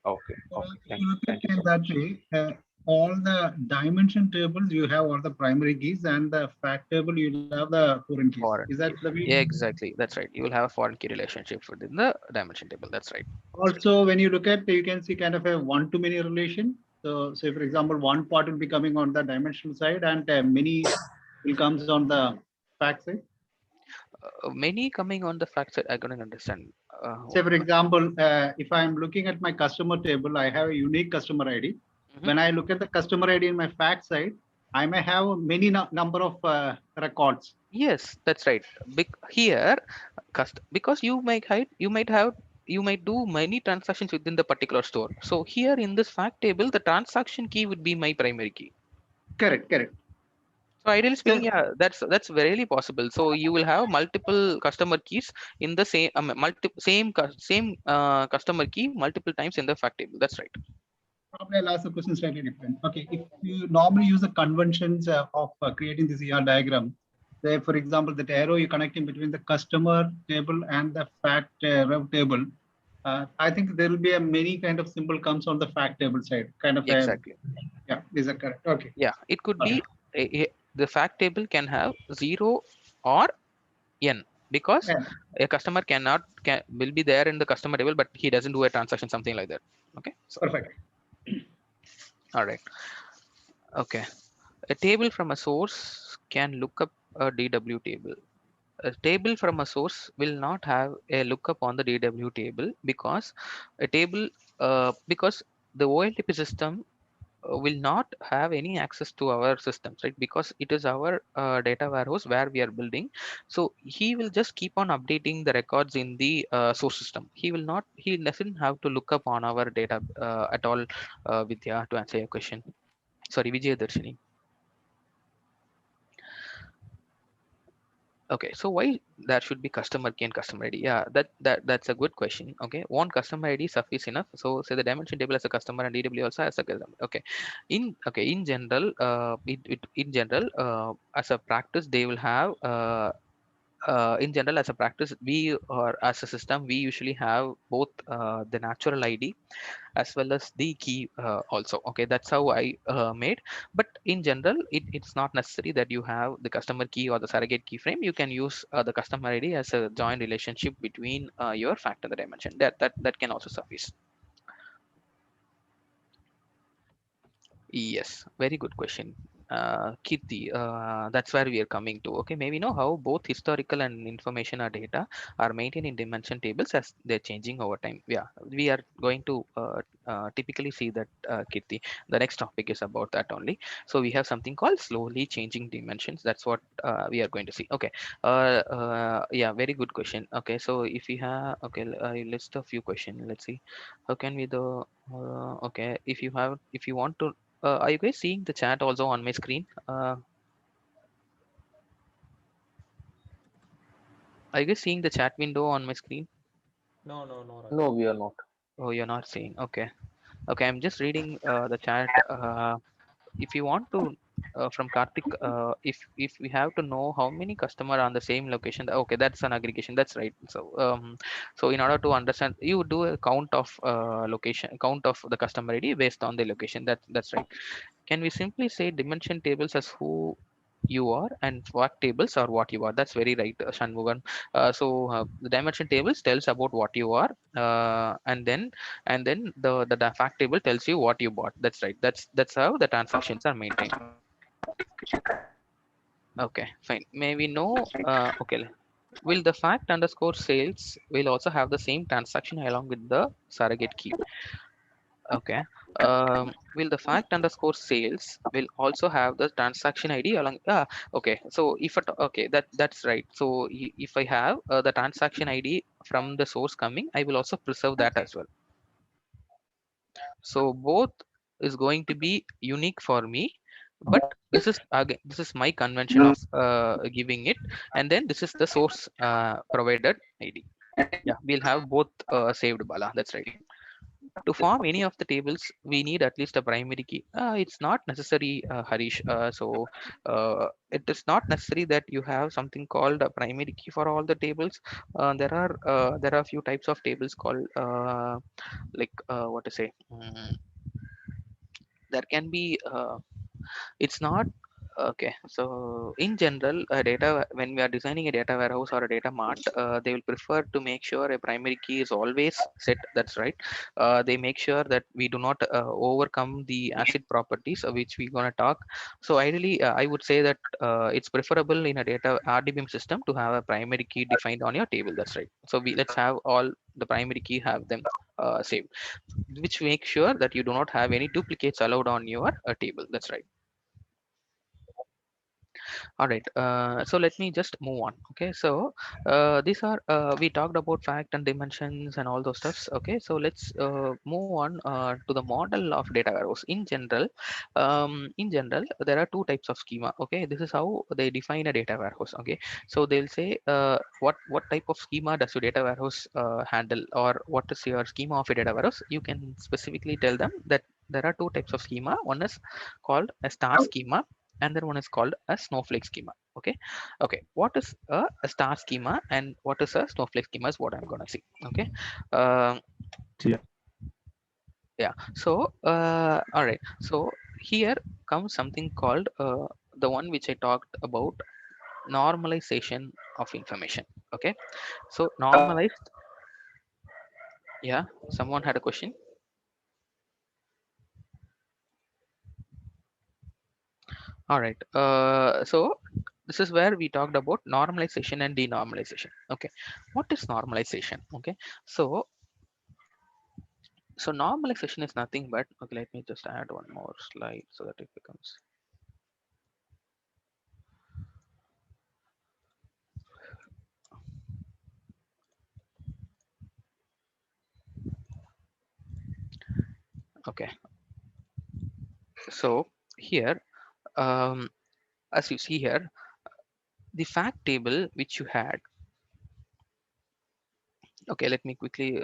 Okay. Okay. If you look at Thank you it so in that much. way, all the dimension tables, you have all the primary keys, and the fact table, you'll have the foreign keys. Is Foreign that key. the way? Yeah, exactly. That's right. You will have a foreign key relationship within the dimension table. That's right. Also, when you look at, you can see kind of a one-to-many relation. So, say for example, one part will be coming on the dimensional side, and many will comes on the fact side. Many coming on the fact side, I couldn't understand. Say for example, if I'm looking at my customer table, I have a unique customer ID. Mhm. When I look at the customer ID in my fact side, I may have many number of records. Yes, that's right. Here, because you might do many transactions within the particular store. So here in this fact table, the transaction key would be my primary key. Correct, correct. So ideally So, speaking, yeah, that's really possible. So you will have multiple customer keys in the same customer key multiple times in the fact table. That's right. probably I'll ask the question slightly different. Okay, if you normally use the conventions of creating this ER diagram, say for example, that arrow you connecting between the customer table and the fact rev table, I think there will be a many kind of symbol comes on the fact table side, kind of a, Exactly. yeah, is that correct? Okay. Yeah, it could Okay. be the fact table can have 0 or n, because Yeah, a customer will be there in the customer table, but he doesn't do a transaction, something like that. Okay, so perfect. all right. Okay, a table from a source can look up a DW table. A table from a source will not have a lookup on the DW table, because a table because the OLTP system will not have any access to our systems, right? Because it is our data warehouse where we are building. So he will just keep on updating the records in the source system. He doesn't have to look up on our data at all. Vidya, to answer your question, sorry, Vijay Darshini. Okay, so why there should be customer key and customer ID? Yeah, that's a good question. Okay, one customer ID suffice enough. So say the dimension table as a customer and DW also as a customer. Okay, in general, as a practice, they will have in general, as a practice, we, or as a system, we usually have both the natural ID as well as the key also. Okay, that's how I made. But in general, it's not necessary that you have the customer key or the surrogate key frame. You can use the customer ID as a joint relationship between your fact and the dimension. That can also suffice. Yes, very good question. Kirti, that's where we are coming to. Okay, maybe know how both historical and information or data are maintained in dimension tables as they're changing over time. Yeah, we are going to typically see that, Kirti. The next topic is about that only. So we have something called slowly changing dimensions. That's what we are going to see. Okay. Yeah, very good question. Okay, so if we have, okay, I list a few questions. Let's see. How can we do? Okay, if you want to are you guys seeing the chat also on my screen? Are you guys seeing the chat window on my screen? No, No, Raju. we are not. Oh, you're not seeing. Okay. Okay, I'm just reading the chat. If you want to from Karthik, if we have to know how many customer on the same location, okay, that's an aggregation. That's right. So in order to understand, you do a count of location, count of the customer ID based on the location. That's right. Can we simply say dimension tables as who you are and fact tables are what you are? That's very right, Shanmugan. The dimension tables tells about what you are, and then the fact table tells you what you bought. That's right. That's how the transactions are maintained. Okay, fine. May we know? Okay. Will the fact underscore sales will also have the same transaction along with the surrogate key? Okay. Will the fact underscore sales will also have the transaction ID along? Okay. So okay, that's right. So if I have the transaction ID from the source coming, I will also preserve that as well. So both is going to be unique for me, but this is again, this is my convention of giving it, and then this is the source provided ID. Yeah, we'll have both saved, Bala. That's right. To form any of the tables, we need at least a primary key. It's not necessary, Harish. It is not necessary that you have something called a primary key for all the tables. There are a few types of tables called what to say. There can be it's not okay. So in general, when we are designing a data warehouse or a data mart, they will prefer to make sure a primary key is always set. That's right. They make sure that we do not overcome the acid properties of which we're gonna talk. So ideally, I would say that it's preferable in a data RDBM system to have a primary key defined on your table. That's right. So let's have all the primary key have them saved, which makes sure that you do not have any duplicates allowed on your table. That's right. All right, so let me just move on. Okay, so these are we talked about fact and dimensions and all those stuffs. Okay, so let's move on to the model of data warehouse. In general, there are two types of schema. Okay, this is how they define a data warehouse. Okay, so they'll say what type of schema does your data warehouse handle, or what is your schema of a data warehouse. You can specifically tell them that there are two types of schema. One is called a star schema, and then one is called a snowflake schema. Okay, what is a star schema and what is a snowflake schema is what I'm gonna see. Okay, uh, Yeah. yeah. So all right, so here comes something called the one which I talked about, normalization of information. Okay, so normalized. Yeah, someone had a question. All right, so this is where we talked about normalization and denormalization. Okay, what is normalization? Okay, so normalization is nothing but, okay, let me just add one more slide so that it becomes, okay. So here, um, as you see here, the fact table which you had, okay, let me quickly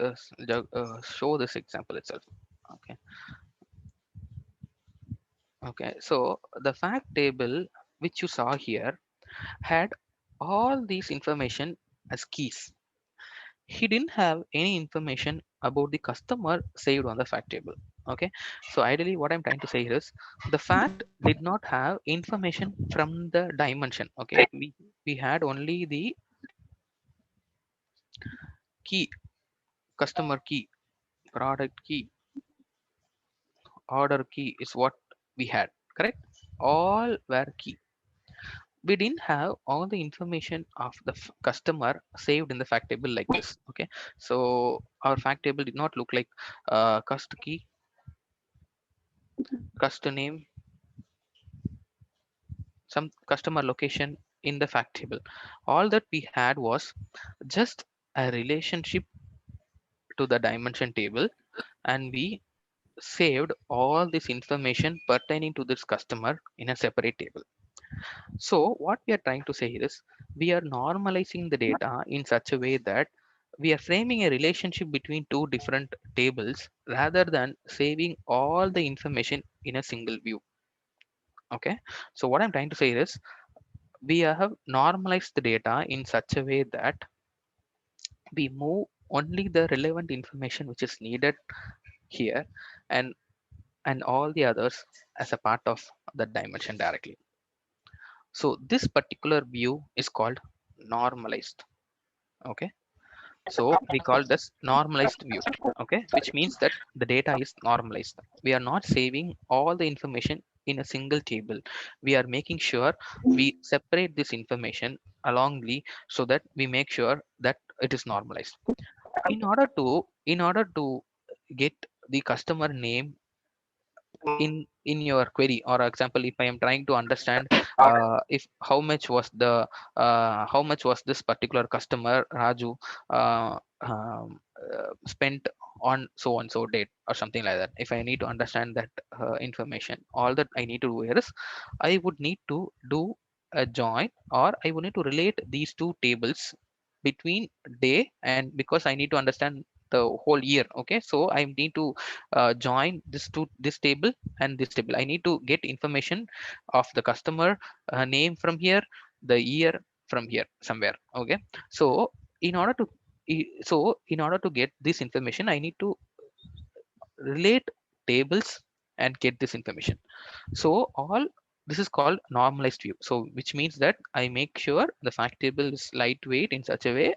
show this example itself. Okay, okay, so the fact table which you saw here had all these information as keys. He didn't have any information about the customer saved on the fact table. Okay, so ideally what I'm trying to say here is the fact did not have information from the dimension. Okay, we had only the key, customer key, product key, order key is what we had. Correct, all were key. We didn't have all the information of the customer saved in the fact table like this. Okay, so our fact table did not look like cust key, cust name, some customer location in the fact table. All that we had was just a relationship to the dimension table, and we saved all this information pertaining to this customer in a separate table. So what we are trying to say is we are normalizing the data in such a way that we are framing a relationship between two different tables rather than saving all the information in a single view. Okay, so what I'm trying to say is we have normalized the data in such a way that we move only the relevant information which is needed here, and all the others as a part of the dimension directly. So this particular view is called normalized. Okay, so we call this normalized view. Okay, which means that the data is normalized. We are not saving all the information in a single table. We are making sure we separate this information alongly so that we make sure that it is normalized. In order to get the customer name in your query, or example, if I am trying to understand if how much was this particular customer Raju spent on so and so date or something like that. If I need to understand that information, all that I need to do here is I would need to do a join, or I would need to relate these two tables between day, and because I need to understand the whole year. Okay, so I need to join this table and this table. I need to get information of the customer name from here, the year from here somewhere. Okay, so in order to in order to get this information, I need to relate tables and get this information. So all this is called normalized view. So which means that I make sure the fact table is lightweight in such a way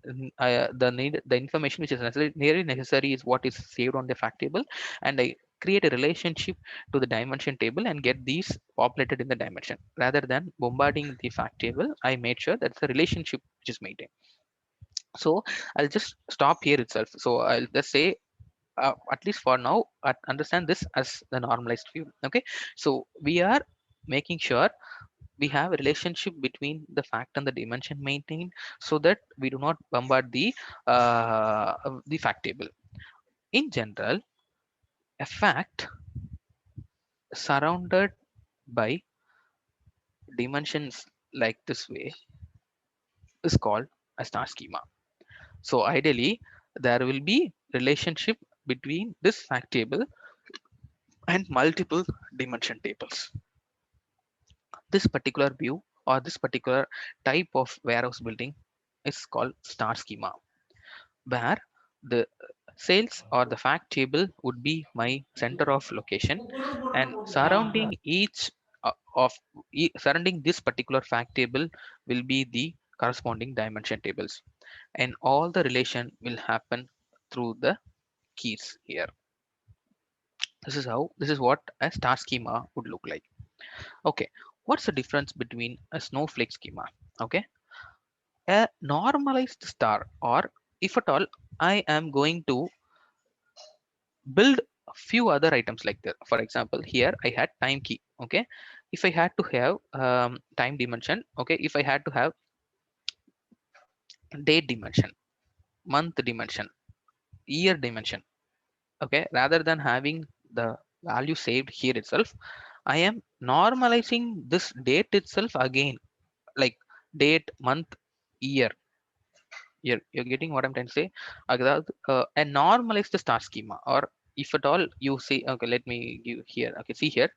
the information which is necessary is what is saved on the fact table, and I create a relationship to the dimension table and get these populated in the dimension. Rather than bombarding the fact table, I made sure that's the relationship which is maintained. So I'll just stop here itself. So I'll just say at least for now, understand this as the normalized view. Okay, so we are making sure we have a relationship between the fact and the dimension maintained, so that we do not bombard the fact table. In general, a fact surrounded by dimensions like this way is called a star schema. So ideally there will be relationship between this fact table and multiple dimension tables. This particular view or this particular type of warehouse building is called star schema, where the sales or the fact table would be my center of location, and surrounding each surrounding this particular fact table will be the corresponding dimension tables, and all the relation will happen through the keys here. This is what a star schema would look like. Okay, what's the difference between a snowflake schema? Okay, a normalized star, or if at all I am going to build a few other items like that. For example, here I had time key. Okay, if I had to have time dimension, okay, if I had to have date dimension, month dimension, year dimension, okay, rather than having the value saved here itself, I am normalizing this date itself again, like date, month, year. You're getting what I'm trying to say? And normalize the star schema, or if at all you see, okay, let me give here. Okay, see here.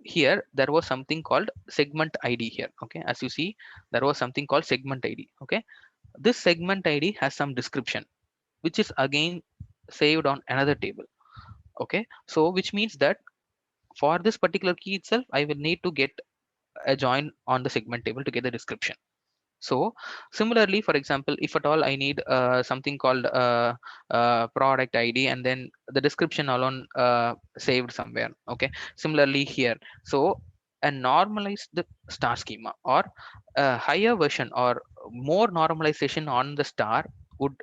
Here there was something called segment ID here. Okay, as you see, there was something called segment ID. Okay, this segment ID has some description, which is again saved on another table. Okay, so which means that for this particular key itself, I will need to get a join on the segment table to get the description. So similarly, for example, if at all I need something called product ID, and then the description alone saved somewhere. Okay, similarly here, so a normalized star schema, or a higher version or more normalization on the star would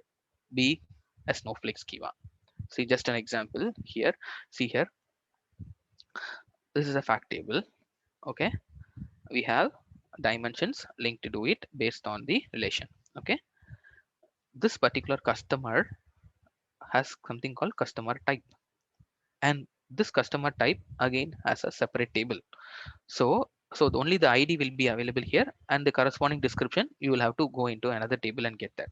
be a snowflake schema. See, just an example here. See here, this is a fact table. Okay, we have dimensions linked to it based on the relation. Okay, this particular customer has something called customer type. and this customer type again has a separate table. So only the ID will be available here, and the corresponding description you will have to go into another table and get that.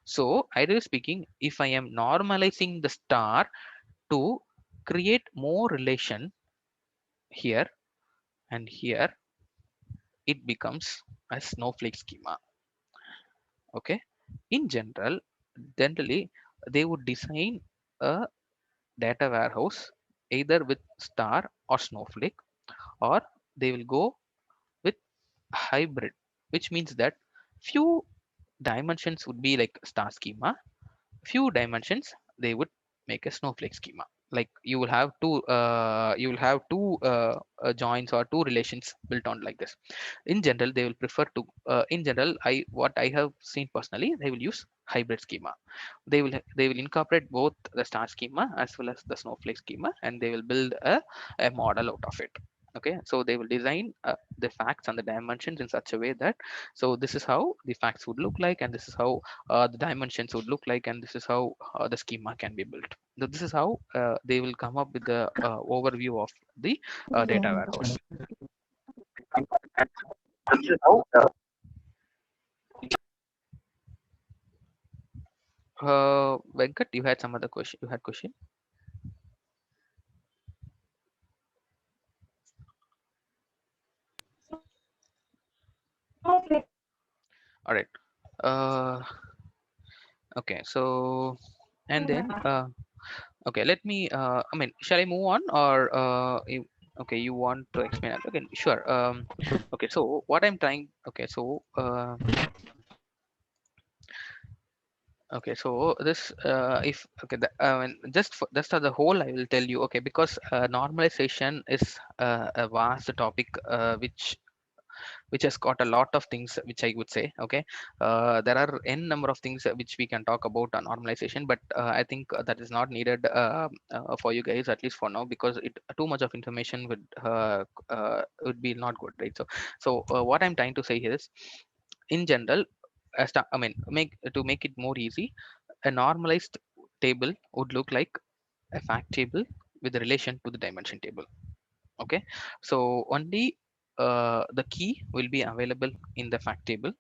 So ideally speaking, if I am normalizing the star to create more relation here and here, it becomes a snowflake schema. Okay. In generally they would design a data warehouse either with star or snowflake, or they will go with hybrid, which means that few dimensions would be like star schema, few dimensions they would make a snowflake schema. Like you will have two joins or two relations built on like this. In general they will prefer to in general, I what I have seen personally, they will use hybrid schema. They will incorporate both the star schema as well as the snowflake schema, and they will build a model out of it. Okay, so they will design the facts and the dimensions in such a way that, so this is how the facts would look like, and this is how the dimensions would look like, and this is how the schema can be built. So this is how they will come up with the overview of the data warehouse. Venkat, you had some other question. You had question. All right. Okay. So and then okay, let me I mean, shall I move on, or okay, you want to explain it? Okay, sure. Okay, so what I'm trying, okay, so okay, so this if okay the, just as a whole I will tell you, okay, because normalization is a vast topic which has got a lot of things which I would say. Okay, there are n number of things which we can talk about on normalization, but I think that is not needed for you guys, at least for now, because it too much of information would be not good, right? So what I'm trying to say here is, in general, I mean, make it more easy, a normalized table would look like a fact table with relation to the dimension table. Okay, so only the key will be available in the fact table,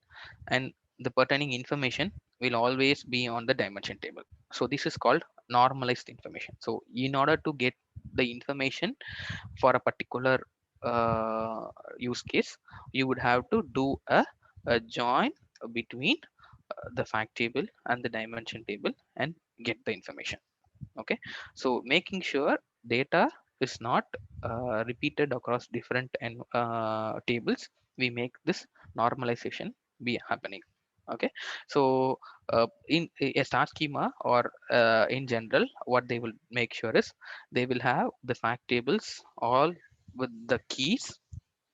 and the pertaining information will always be on the dimension table. So this is called normalized information. So in order to get the information for a particular uh, use case, you would have to do a join between the fact table and the dimension table and get the information. Okay, so making sure data is not repeated across different and tables, we make this normalization be happening. Okay, so in a star schema, or in general, what they will make sure is they will have the fact tables all with the keys,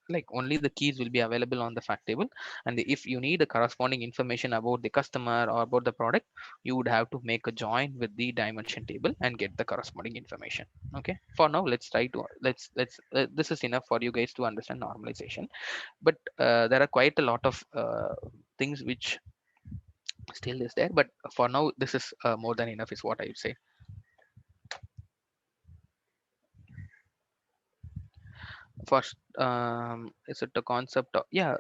like only the keys will be available on the fact table, and if you need the corresponding information about the customer or about the product, you would have to make a join with the dimension table and get the corresponding information. Okay, for now let's try to let's this is enough for you guys to understand normalization, but there are quite a lot of things which still is there, but for now this is more than enough is what I would say. First, is it a concept of, yeah,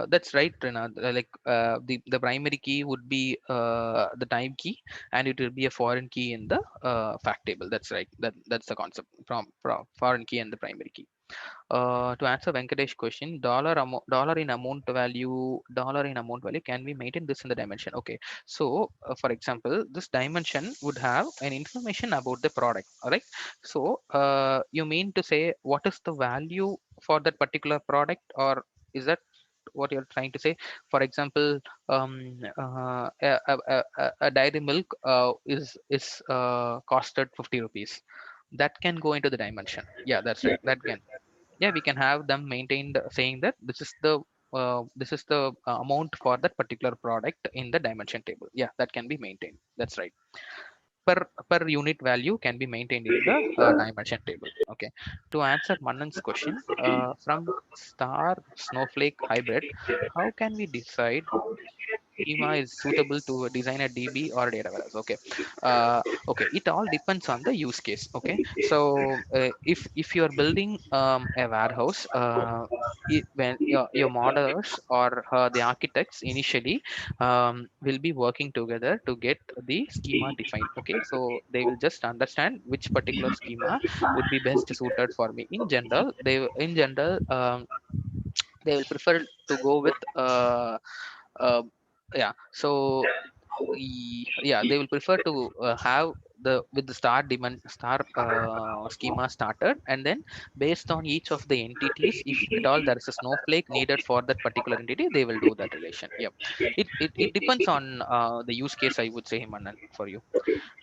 that's right, Rina. Like the primary key would be the time key, and it will be a foreign key in the fact table. That's right, that's the concept from foreign key and the primary key. To answer Venkatesh question, dollar in amount value, can we maintain this in the dimension? Okay, so for example, this dimension would have an information about the product. All right, so you mean to say what is the value for that particular product, or is that what you're trying to say? For example, a dairy milk is costed 50 rupees. That can go into the dimension. Yeah, that's right, that can. Yeah, we can have them maintained saying that this is the amount for that particular product in the dimension table. Yeah, that can be maintained. That's right. Per unit value can be maintained in the dimension table. Okay, to answer Manan's question, from star snowflake hybrid, how can we decide schema is suitable to design a DB or data warehouse. Okay. Okay, it all depends on the use case. Okay, so if you are building a warehouse, when your modelers or the architects initially will be working together to get the schema defined. Okay, so they will just understand which particular schema would be best suited for me. In general, they will prefer to go with uh, yeah, so yeah, they will prefer to have the with the star schema started, and then based on each of the entities, if at all there is a snowflake needed for that particular entity, they will do that relation. Yep, it depends on the use case, I would say, Himanan, for you.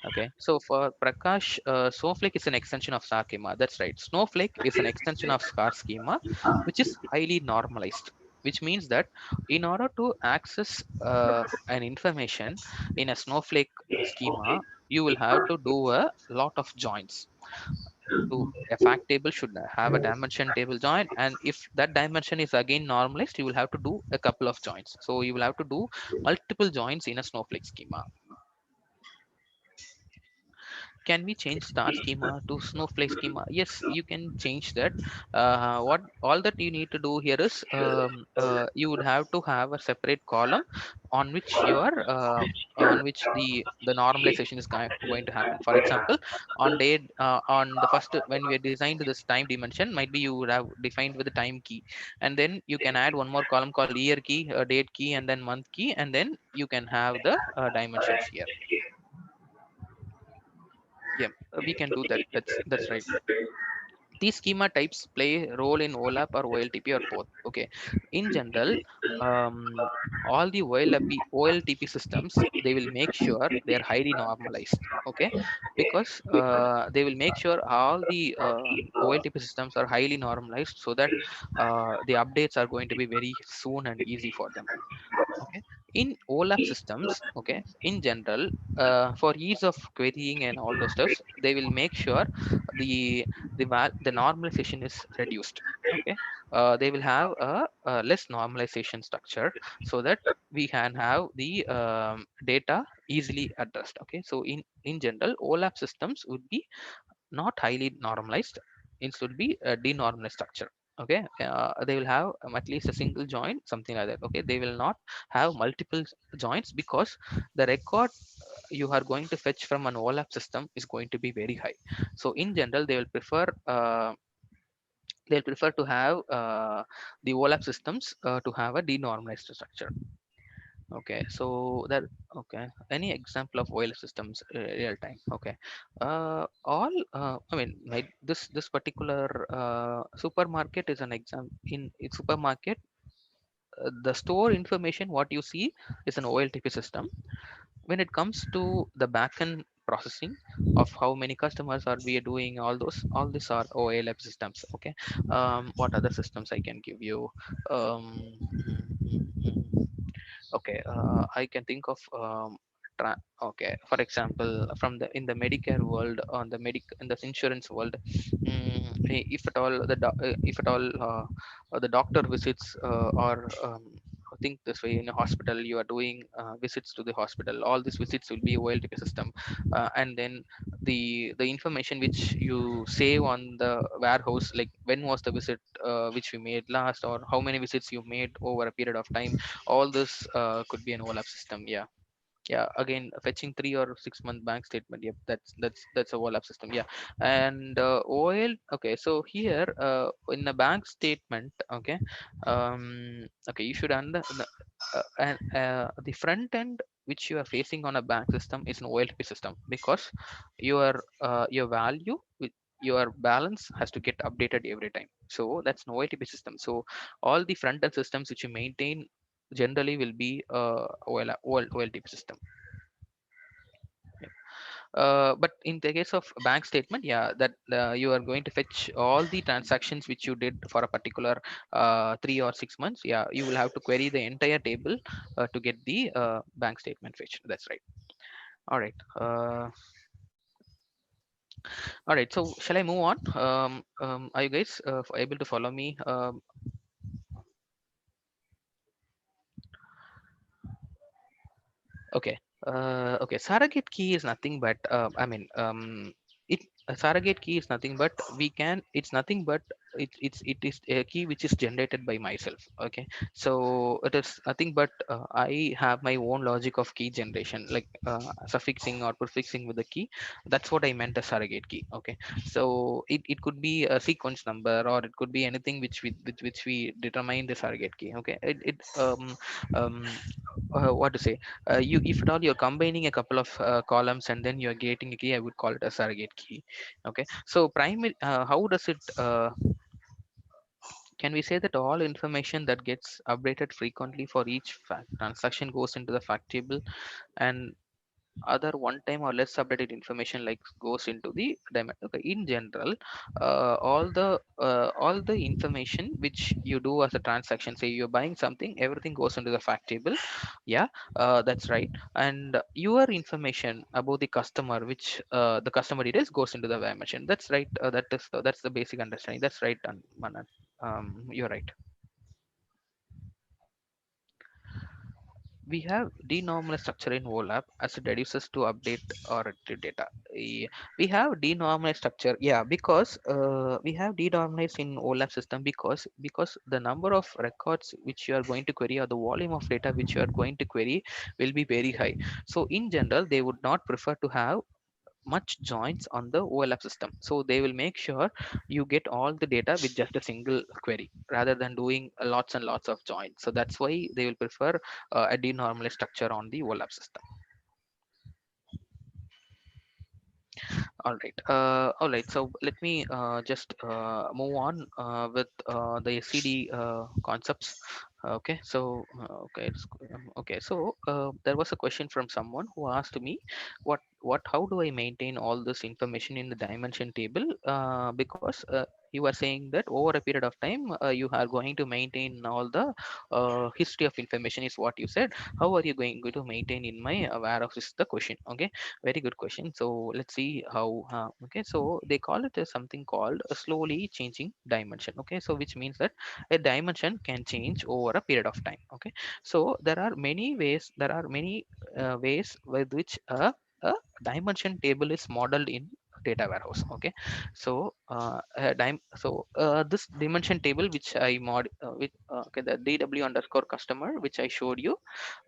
Okay, so for Prakash, Snowflake is an extension of star schema. That's right. Snowflake is an extension of star schema, which is highly normalized, which means that in order to access an information in a Snowflake schema, you will have to do a lot of joins. To a fact table should have a dimension table join, and if that dimension is again normalized, you will have to do a couple of joins. So you will have to do multiple joins in a Snowflake schema. Can we change star schema to snowflake schema? Yes, you can change that. What all that you need to do here is you would have to have a separate column on which your on which the normalization is going to happen. For example, on day on the first, when we designed this time dimension, might be you would have defined with the time key, and then you can add one more column called year key, date key, and then month key, and then you can have the dimensions here. Yeah, we can do that. That's right. These schema types play a role in OLAP or OLTP or both. Okay, in general, all the OLTP systems, they will make sure they are highly normalized. Okay, because they will make sure all the OLTP systems are highly normalized, so that the updates are going to be very soon and easy for them. Okay, in OLAP systems, okay, in general, for ease of querying and all those stuffs, they will make sure the the normalization is reduced. Okay, they will have a less normalization structure, so that we can have the data easily addressed. Okay, so in general, OLAP systems would be not highly normalized. It should be a denormalized structure. Okay, they will have at least a single join, something like that. Okay, they will not have multiple joints, because the record you are going to fetch from an OLAP system is going to be very high. So in general, they'll prefer to have the OLAP systems to have a denormalized structure. Okay, so that, okay, any example of OLAP systems real time? Okay, all I mean, like this particular supermarket is an example. In its supermarket, the store information what you see is an OLTP system. When it comes to the backend processing of how many customers are we doing, all these are OLAP systems. Okay, what other systems I can give you? Okay, I can think of okay, for example, from the in the Medicare world, on the in the insurance world, if at all if at all the doctor visits, or think this way, in a hospital you are doing visits to the hospital, all these visits will be OLTP system. And then the information which you save on the warehouse, like when was the visit which we made last, or how many visits you made over a period of time, all this could be an OLAP system. Yeah, yeah, again, fetching 3 or 6 month bank statement. Yep, that's a OLAP system. Yeah, and okay, so here in the bank statement, okay, okay, you should under and the front end which you are facing on a bank system is an OLTP system, because your value with your balance has to get updated every time. So that's an OLTP system. So all the front end systems which you maintain generally will be OLTP system. Yep. But in the case of bank statement, yeah, that you are going to fetch all the transactions which you did for a particular 3 or 6 months. Yeah, you will have to query the entire table to get the bank statement fetched. That's right. All right. All right. So shall I move on? Are you guys able to follow me? Okay. Okay. Surrogate key is nothing but it a surrogate key is nothing but we can. It's nothing but it is a key which is generated by myself. Okay. So it is nothing but I have my own logic of key generation, like suffixing or prefixing with the key. That's what I meant a surrogate key. Okay. So it could be a sequence number, or it could be anything which we with which we determine the surrogate key. Okay. Um what to say, you, if at all you're combining a couple of columns and then you're getting a key, I would call it a surrogate key. Okay. So primary, how does it can we say that all information that gets updated frequently for each transaction goes into the fact table, and other one time or less updated information like goes into the diamond? Okay. In general, all the information which you do as a transaction, say you're buying something, everything goes into the fact table. Yeah. That's right. And your information about the customer, which the customer details, goes into the dimension. That's right. That's the basic understanding. That's right, Manan. You're right. We have denormalized structure in OLAP as it reduces to update or retrieve data. We have denormalized structure, yeah, because we have denormalized in OLAP system because the number of records which you are going to query, or the volume of data which you are going to query, will be very high. So in general, they would not prefer to have much joins on the OLAP system. So they will make sure you get all the data with just a single query rather than doing lots and lots of joins. So that's why they will prefer a denormalized structure on the OLAP system. All right. So let me just move on with the SCD concepts. Okay. So okay. So there was a question from someone who asked me, how do I maintain all this information in the dimension table? Because you are saying that over a period of time, you are going to maintain all the history of information, is what you said. How are you going to maintain in my warehouse, is the question. Okay. Very good question. So let's see how. Okay, so they call it as something called a slowly changing dimension. Okay, so which means that a dimension can change over a period of time. Okay, so there are many ways. There are many ways with which a dimension table is modeled in data warehouse. Okay, so this dimension table which I mod with okay, the dw underscore customer which I showed you,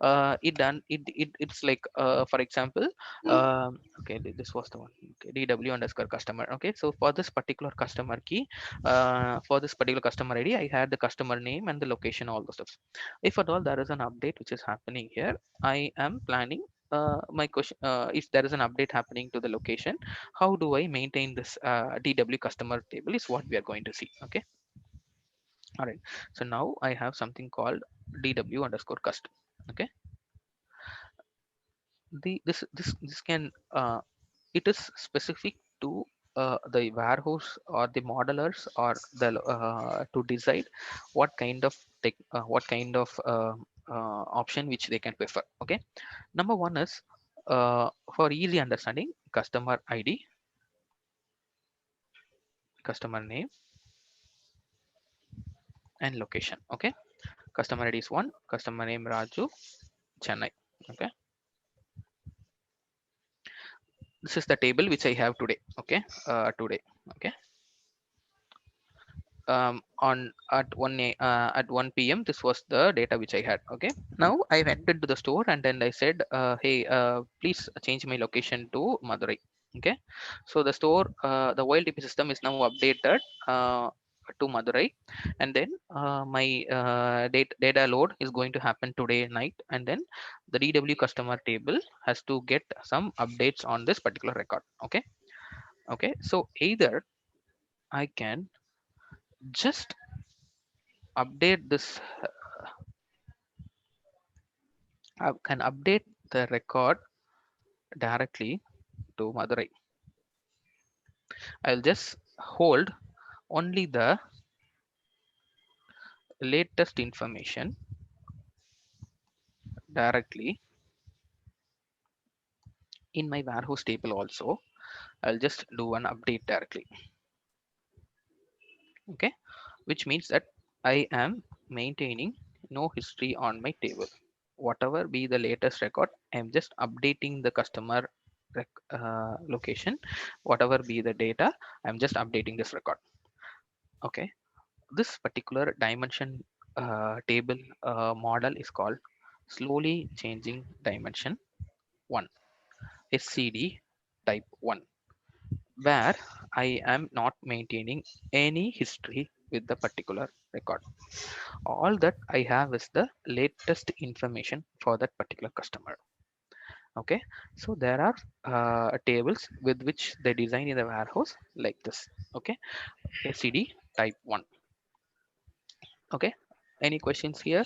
it's like for example, okay, this was the one. Okay, dw underscore customer. Okay, so for this particular customer key, for this particular customer id, I had the customer name and the location, all those stuff. If at all there is an update which is happening here, I am planning my question, if there is an update happening to the location, how do I maintain this dw customer table, is what we are going to see. Okay. All right. So now I have something called dw underscore custom. Okay. This can it is specific to the warehouse or the modelers or the to decide what kind of what kind of option which they can prefer. Okay. Number one is for easy understanding, customer id, customer name, and location. Okay. Customer id is one, customer name Raju, Chennai. Okay. This is the table which I have today. Okay. Today. Okay. On at 1 p.m. this was the data which I had. Okay. Now I went into the store and then I said, hey, please change my location to Madurai. Okay. So the store, the OLTP system is now updated to Madurai, and then my data load is going to happen today night, and then the dw customer table has to get some updates on this particular record. Okay. Okay. So either I can just update this, I can update the record directly to Madurai. I'll just hold only the latest information directly in my warehouse table also. I'll just do an update directly. Okay, which means that I am maintaining no history on my table. whatever be the latest record, I'm just updating the customer location. Whatever be the data, I'm just updating this record. Okay, this particular dimension table model is called slowly changing dimension 1, SCD type 1, where I am not maintaining any history with the particular record. All that I have is the latest information for that particular customer. Okay, so there are tables with which they design in the warehouse like this. Okay, SCD type 1. Okay, any questions here?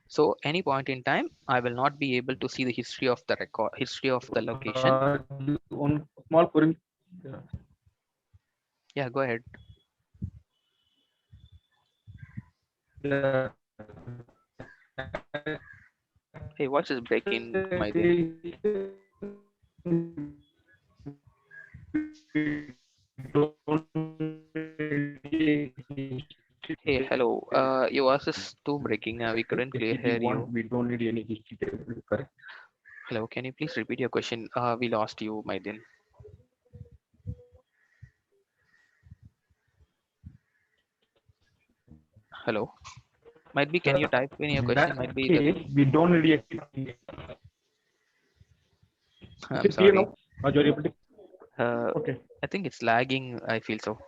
So any point in time, I will not be able to see the history of the record, history of the location. One small query. Yeah, go ahead. Yeah. Hey, voice is breaking, my dear. Hey, hello. Your voice is too breaking. We couldn't clear hear you. We don't need any history table, correct? Hello, can you please repeat your question? We lost you, my dear. Hello. Might be. Can you type in your In question? that Might be the. case, we don't need a history. Is I'm it clear sorry. now? Are you able to? Okay. I think it's lagging. I feel so.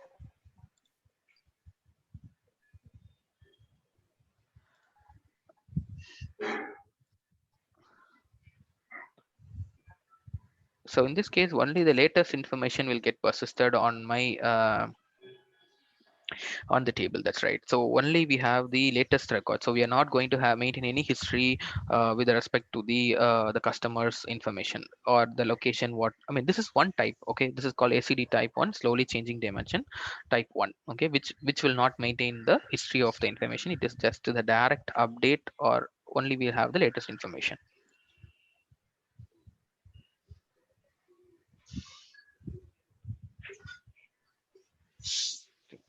So in this case, only the latest information will get persisted on my on the table. That's right. So only we have the latest record. So we are not going to have maintain any history with respect to the customer's information or the location. What I mean, this is one type. Okay, this is called ACD type 1, slowly changing dimension type 1. Okay, which will not maintain the history of the information. It is just the direct update, or only we have the latest information.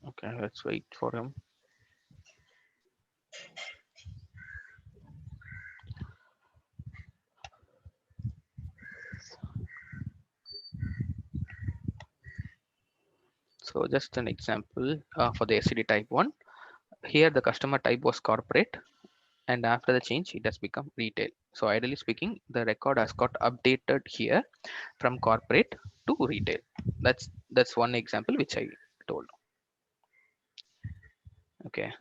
Okay, let's wait for him. So just an example for the SCD type 1. Here the customer type was corporate, and after the change it has become retail. So ideally speaking, the record has got updated here from corporate to retail. That's one example which I told. Okay.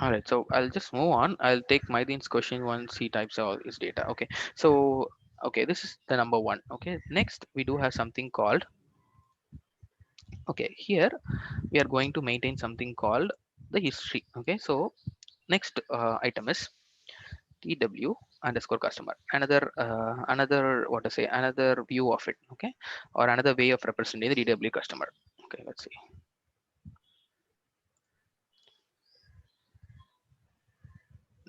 All right, so I'll just move on. I'll take Maideen's question once he types all his data. Okay, so okay, this is the number 1. Okay, next we do have something called, okay, here we are going to maintain something called the history. Okay, so next item is TW underscore customer. Another what to say, another view of it. Okay, or another way of representing the DW customer. Okay, let's see.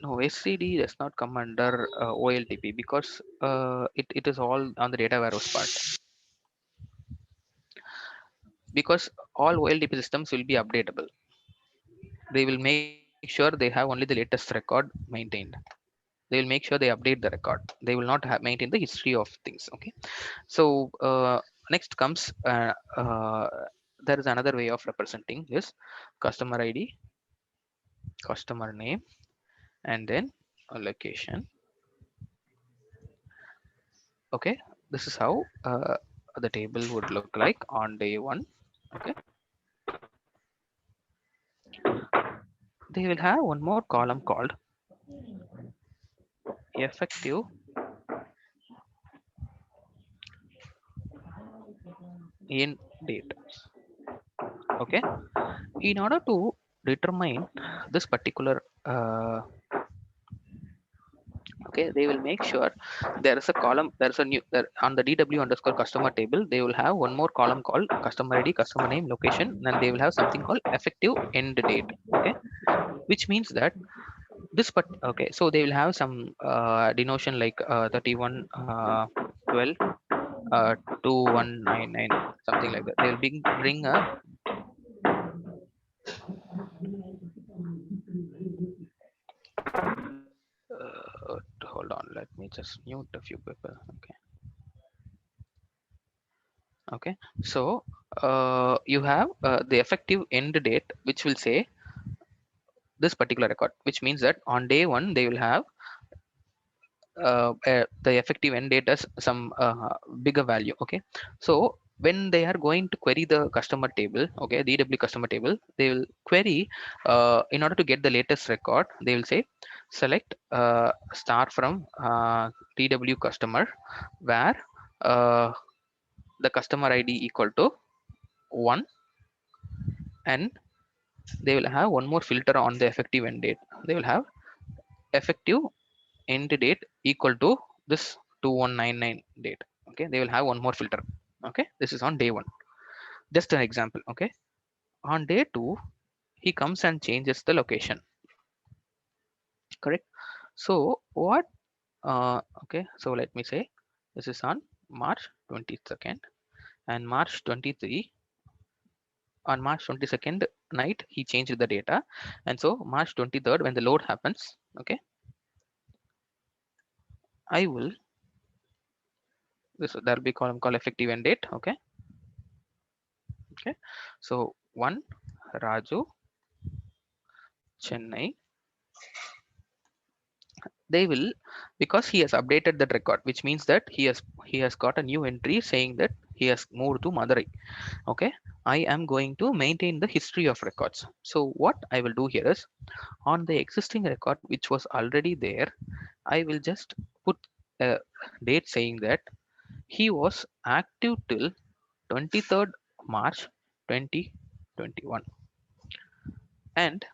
No, SCD does not come under OLTP because it is all on the data warehouse part. Because all OLTP systems will be updatable. They will make sure they have only the latest record maintained. They will make sure they update the record. They will not have maintain the history of things. Okay, so next comes there is another way of representing this customer ID, customer name, and then a location. Okay, this is how the table would look like on day 1. Okay, they will have one more column called effective in date. Okay, in order to determine this particular okay, they will make sure there is a column, there's a new there, on the DW underscore customer table, they will have one more column called customer ID, customer name, location, and they will have something called effective end date. Okay, which means that this but okay, so they will have some denotion like 31 12 2199, something like that. They will bring a just mute a few people. Okay, so you have the effective end date, which will say this particular record, which means that on day one they will have the effective end date as some bigger value. Okay, so when they are going to query the customer table, okay, DW customer table, they will query in order to get the latest record. They will say select star from DW customer, where uh, the customer ID equal to 1, and they will have one more filter on the effective end date. They will have effective end date equal to this 2199 date. Okay, they will have one more filter. Okay, this is on day one, just an example. Okay, on day two he comes and changes the location, correct? So what okay, so let me say this is on March 22nd, and March 23, on March 22nd night he changed the data, and so March 23rd when the load happens, okay, I will, this there will be column called effective end date. Okay, okay, so 1 Raju Chennai, they will, because he has updated that record, which means that he has got a new entry saying that he has moved to Madurai. Okay, I am going to maintain the history of records. So what I will do here is, on the existing record which was already there, I will just put a date saying that he was active till 23rd March 2021, and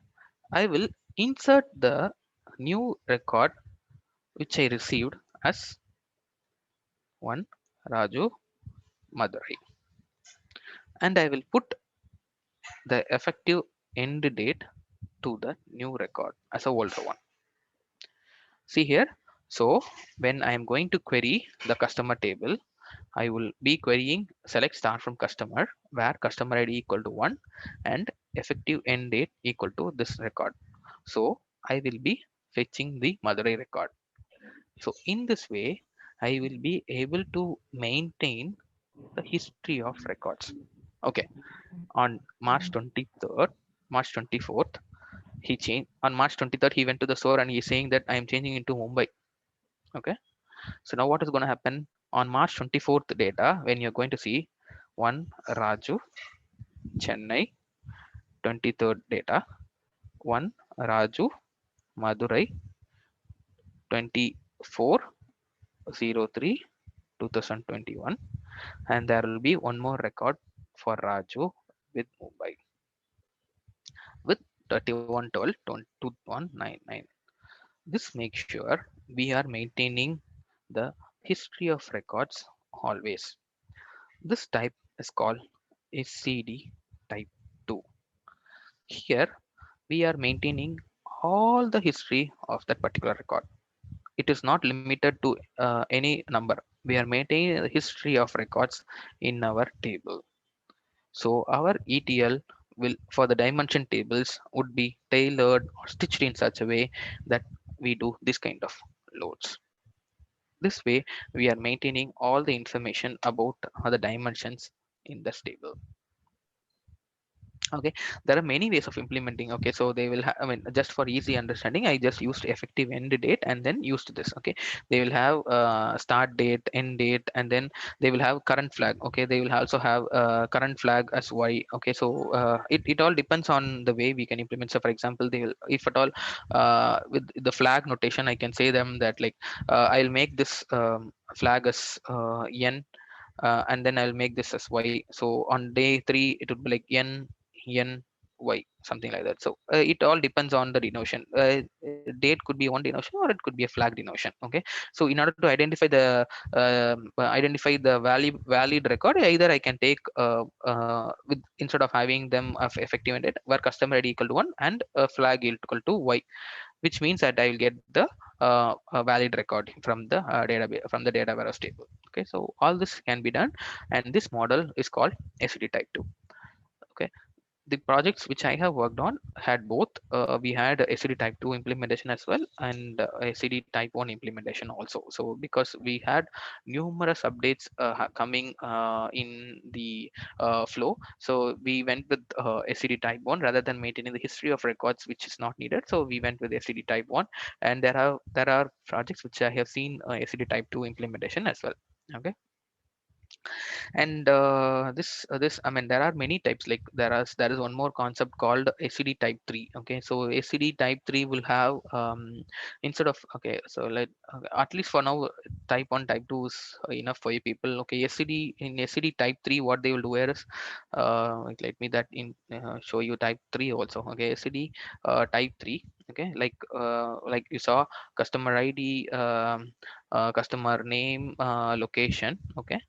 I will insert the new record which I received as 1 Raju Madurai, and I will put the effective end date to the new record as a older one. See here, so when I am going to query the customer table, I will be querying select star from customer, where customer ID equal to 1 and effective end date equal to this record. So I will be fetching the Madurai record. So in this way, I will be able to maintain the history of records. Okay, on March 23rd, March 24th, he changed. On March 23rd, he went to the store and he's saying that I am changing into Mumbai. Okay, so now what is going to happen on March 24th data, when you're going to see 1 Raju Chennai 23rd data, 1 Raju Madurai 24/03 2021, and there will be one more record for Raju with Mumbai with 31/12/2199. This makes sure we are maintaining the history of records always. This type is called a CD type 2. Here we are maintaining all the history of that particular record. It is not limited to any number. We are maintaining the history of records in our table. So our ETL will, for the dimension tables, would be tailored or stitched in such a way that we do this kind of loads. This way we are maintaining all the information about the dimensions in this table. Okay, there are many ways of implementing. Okay, so they will have, I mean, just for easy understanding, I just used effective end date and then used this. Okay, they will have start date, end date, and then they will have current flag. Okay, they will also have current flag as Y. Okay, so it all depends on the way we can implement. So for example, they will, if at all with the flag notation, I can say them that like I'll make this flag as N, and then I'll make this as Y. So on day 3 it would be like N Y, something like that. So it all depends on the denotion. Date could be one denotion or it could be a flag denotion. Okay, so in order to identify the valid record, either I can take with, instead of having them of effective end date, where customer ID equal to 1 and a flag equal to Y, which means that I will get the a valid record from the database, from the data warehouse table. Okay, so all this can be done, and this model is called SVD type 2. Okay, the projects which I have worked on had both. We had SCD Type 2 implementation as well, and SCD Type 1 implementation also. So because we had numerous updates coming in the flow, so we went with SCD Type 1 rather than maintaining the history of records, which is not needed. So we went with SCD Type 1, and there are projects which I have seen SCD Type 2 implementation as well. Okay. And this I mean, there are many types. Like there is one more concept called SCD type 3. Okay, so SCD type 3 will have instead of, okay, so okay, at least for now, type 1 type 2 is enough for you people. Okay, SCD type 3, what they will do is like, let me that in show you type 3 also. Okay, SCD type 3. Okay, like you saw, customer ID, customer name, location. Okay,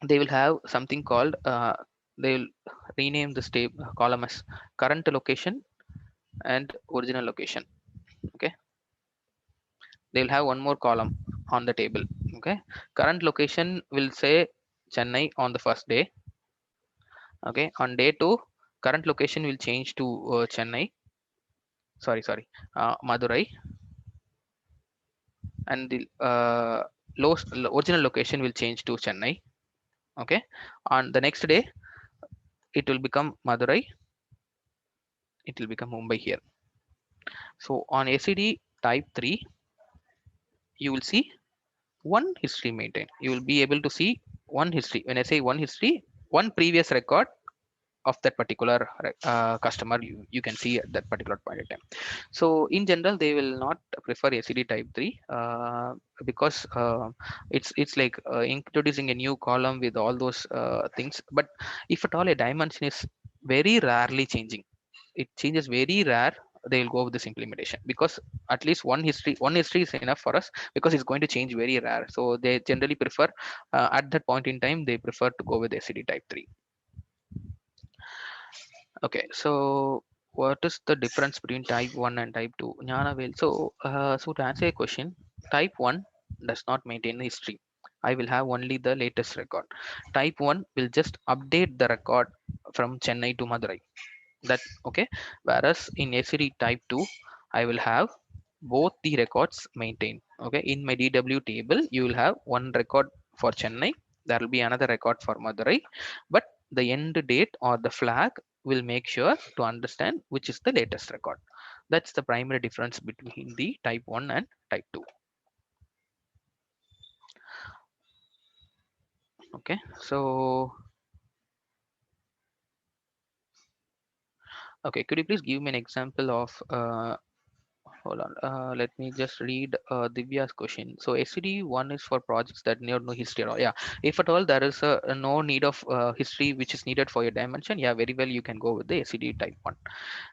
they will have something called they will rename this column as current location and original location. Okay, they will have one more column on the table. Okay, current location will say Chennai on the first day. Okay, on day 2, current location will change to Chennai, sorry, Madurai, and the original location will change to Chennai. Okay, on the next day it will become Madurai, it will become Mumbai here. So on ACD type 3, you will see one history maintained. You will be able to see one history. When I say one history, one previous record of that particular customer, you can see at that particular point in time. So in general, they will not prefer ACD type 3 because it's like introducing a new column with all those things. But if at all a dimension is very rarely changing, it changes very rare, they will go with this implementation, because at least one history is enough for us, because it's going to change very rare. So they generally prefer at that point in time, they prefer to go with ACD type 3. Okay, so what is the difference between type 1 and type 2? Gnanavel. So to answer your question, type 1 does not maintain history. I will have only the latest record. Type 1 will just update the record from Chennai to Madurai. That okay. Whereas in ACD type 2, I will have both the records maintained. Okay, in my DW table, you will have one record for Chennai, there will be another record for Madurai, but the end date or the flag will make sure to understand which is the latest record. That's the primary difference between the type 1 and type 2. Okay, so okay, could you please give me an example of hold on, let me just read Divya's question. So SCD1 is for projects that need no history at all. Yeah, if at all there is a no need of history which is needed for your dimension, yeah, very well you can go with the SCD type 1.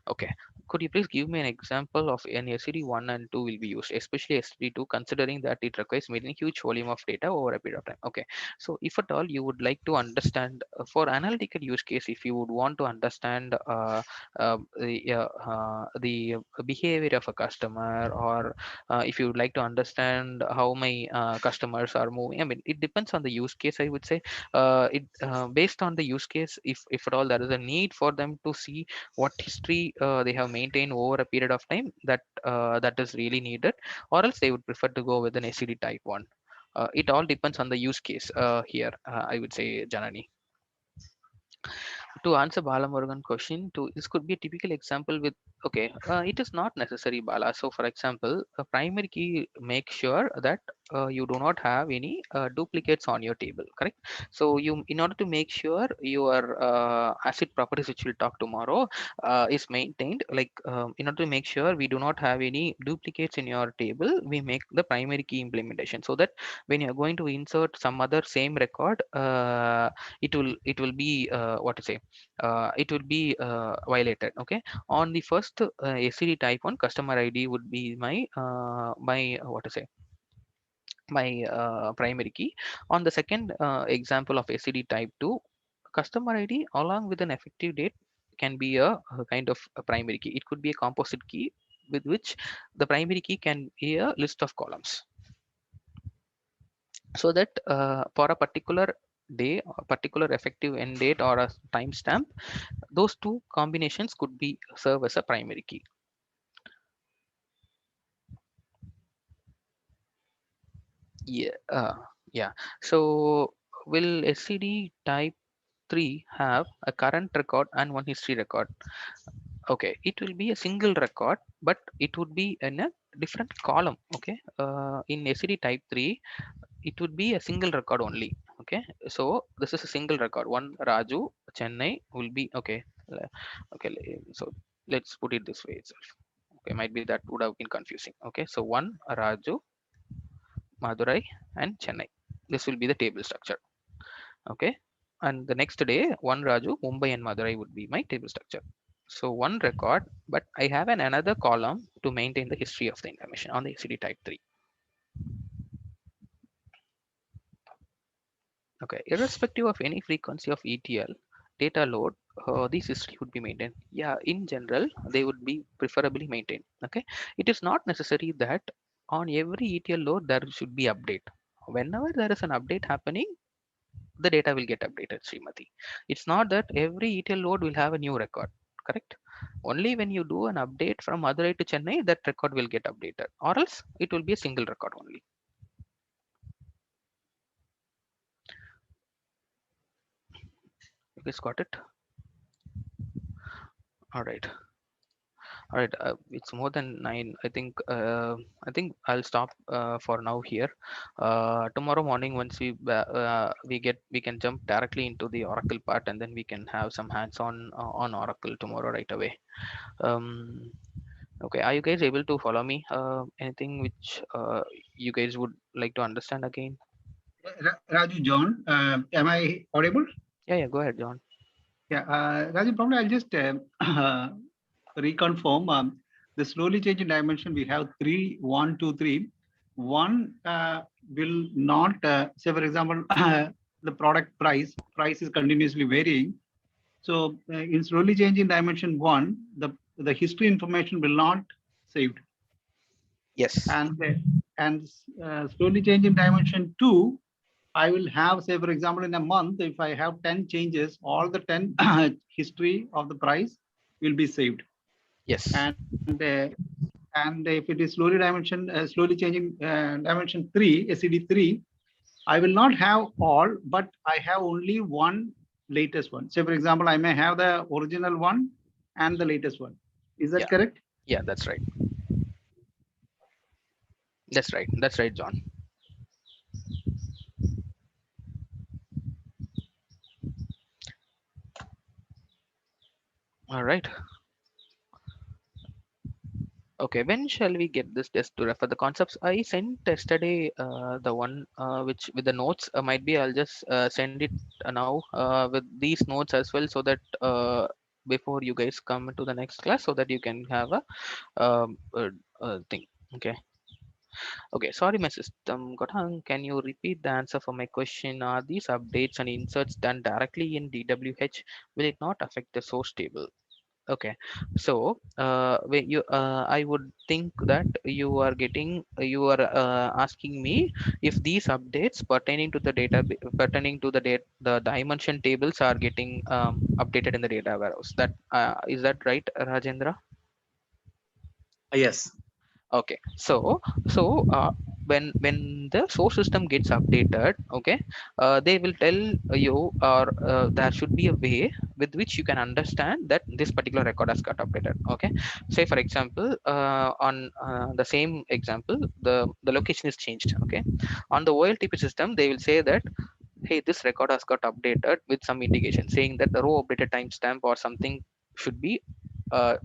Okay, could you please give me an example of an SCD1 and 2 will be used, especially SCD2, considering that it requires maintaining huge volume of data over a period of time? Okay, so if at all you would like to understand for analytical use case, if you would want to understand the behavior of a customer, or if you would like to understand how my customers are moving, I mean, it depends on the use case, I would say. It Based on the use case, if at all there is a need for them to see what history they have maintained over a period of time, that is really needed, or else they would prefer to go with an SCD type 1. It all depends on the use case here, I would say, Janani. To answer Bala Murugan question, this could be a typical example with, okay, it is not necessary, Bala. So for example, a primary key make sure that you do not have any duplicates on your table, correct? So you, in order to make sure your asset properties, which we'll talk tomorrow, is maintained, like in order to make sure we do not have any duplicates in your table, we make the primary key implementation, so that when you're going to insert some other same record, it will be what to say, it will be violated. Okay, on the first ACD type 1, customer ID would be my what to say, my primary key. On the second example of ACD type 2, customer ID along with an effective date can be a kind of a primary key. It could be a composite key with which the primary key can be a list of columns, so that for a particular day, a particular effective end date, or a timestamp, those two combinations could be serve as a primary key. Yeah, yeah. So will SCD type 3 have a current record and one history record? Okay, it will be a single record, but it would be in a different column. Okay, in SCD type 3, it would be a single record only. Okay, so this is a single record. One Raju Chennai will be okay. Okay, so let's put it this way itself. Okay, might be that would have been confusing. Okay, so one Raju, Madurai, and Chennai. This will be the table structure. Okay, and the next day one Raju, Mumbai, and Madurai would be my table structure. So one record, but I have another column to maintain the history of the information on the SCD type 3. Okay, irrespective of any frequency of ETL data load, these history would be maintained. Yeah, in general, they would be preferably maintained. Okay, it is not necessary that on every ETL load there should be update. Whenever there is an update happening, the data will get updated, Srimati. It's not that every ETL load will have a new record, correct? Only when you do an update from Madurai to Chennai, that record will get updated, or else it will be a single record only. You guys got it? All right. All right, it's more than 9. I think I'll stop for now here. Tomorrow morning, once we can jump directly into the Oracle part, and then we can have some hands-on on Oracle tomorrow right away. Um, okay, are you guys able to follow me? Anything which you guys would like to understand again? Raju, John, am I audible? Yeah, go ahead, John. Yeah, Raju, probably I'll just reconfirm. The slowly changing dimension, we have 3, 1, 2, 3. One will not, say for example, the product price is continuously varying. So in slowly changing dimension 1, the history information will not saved. Yes. And slowly changing dimension 2, I will have, say for example, in a month, if I have 10 changes, all the 10 history of the price will be saved. Yes. And if it is slowly changing dimension 3, SCD 3, I will not have all, but I have only one latest one. Say for example, I may have the original one and the latest one. Is that correct? Yeah, that's right. That's right. That's right, John. All right. Okay, when shall we get this test to refer the concepts? I sent yesterday the one which with the notes. Might be I'll just send it now with these notes as well, so that before you guys come to the next class, so that you can have a thing. Okay. Okay, sorry, my system got hung. Can you repeat the answer for my question? Are these updates and inserts done directly in DWH? Will it not affect the source table? Okay, so when you I would think that you are asking me if these updates pertaining to the data, pertaining to the the dimension tables are getting updated in the data warehouse. That is that right, Rajendra? Yes. Okay, so when the source system gets updated, okay, they will tell you, or there should be a way with which you can understand that this particular record has got updated. Okay, say for example, on the same example, the location is changed. Okay, on the OLTP system, they will say that, hey, this record has got updated with some indication saying that the row updated timestamp or something should be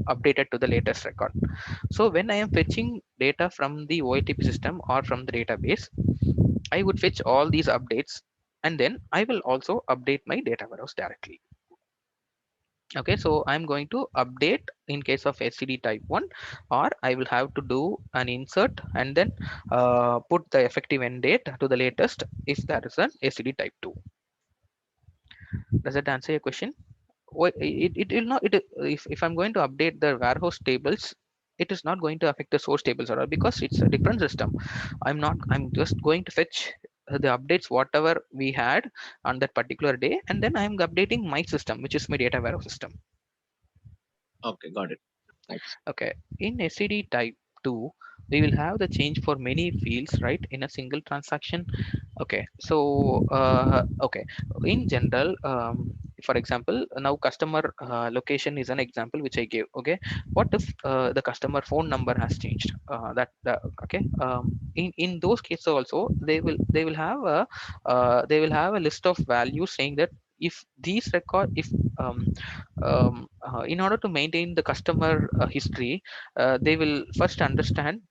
updated to the latest record. So when I am fetching data from the OLTP system or from the database, I would fetch all these updates, and then I will also update my data warehouse directly. Okay, so I'm going to update in case of SCD type 1, or I will have to do an insert and then put the effective end date to the latest if there is an SCD type 2. Does that answer your question? It will not, if I'm going to update the warehouse tables, it is not going to affect the source tables at all, because it's a different system. I'm just going to fetch the updates whatever we had on that particular day, and then I'm updating my system, which is my data warehouse system. Okay, got it. Thanks. Okay, in SCD type 2, we will have the change for many fields, right, in a single transaction. Okay, so okay, in general, for example, now customer location is an example which I gave. Okay, what if the customer phone number has changed? Okay, in those cases also they will have a list of values saying that if these record if in order to maintain the customer history, they will first understand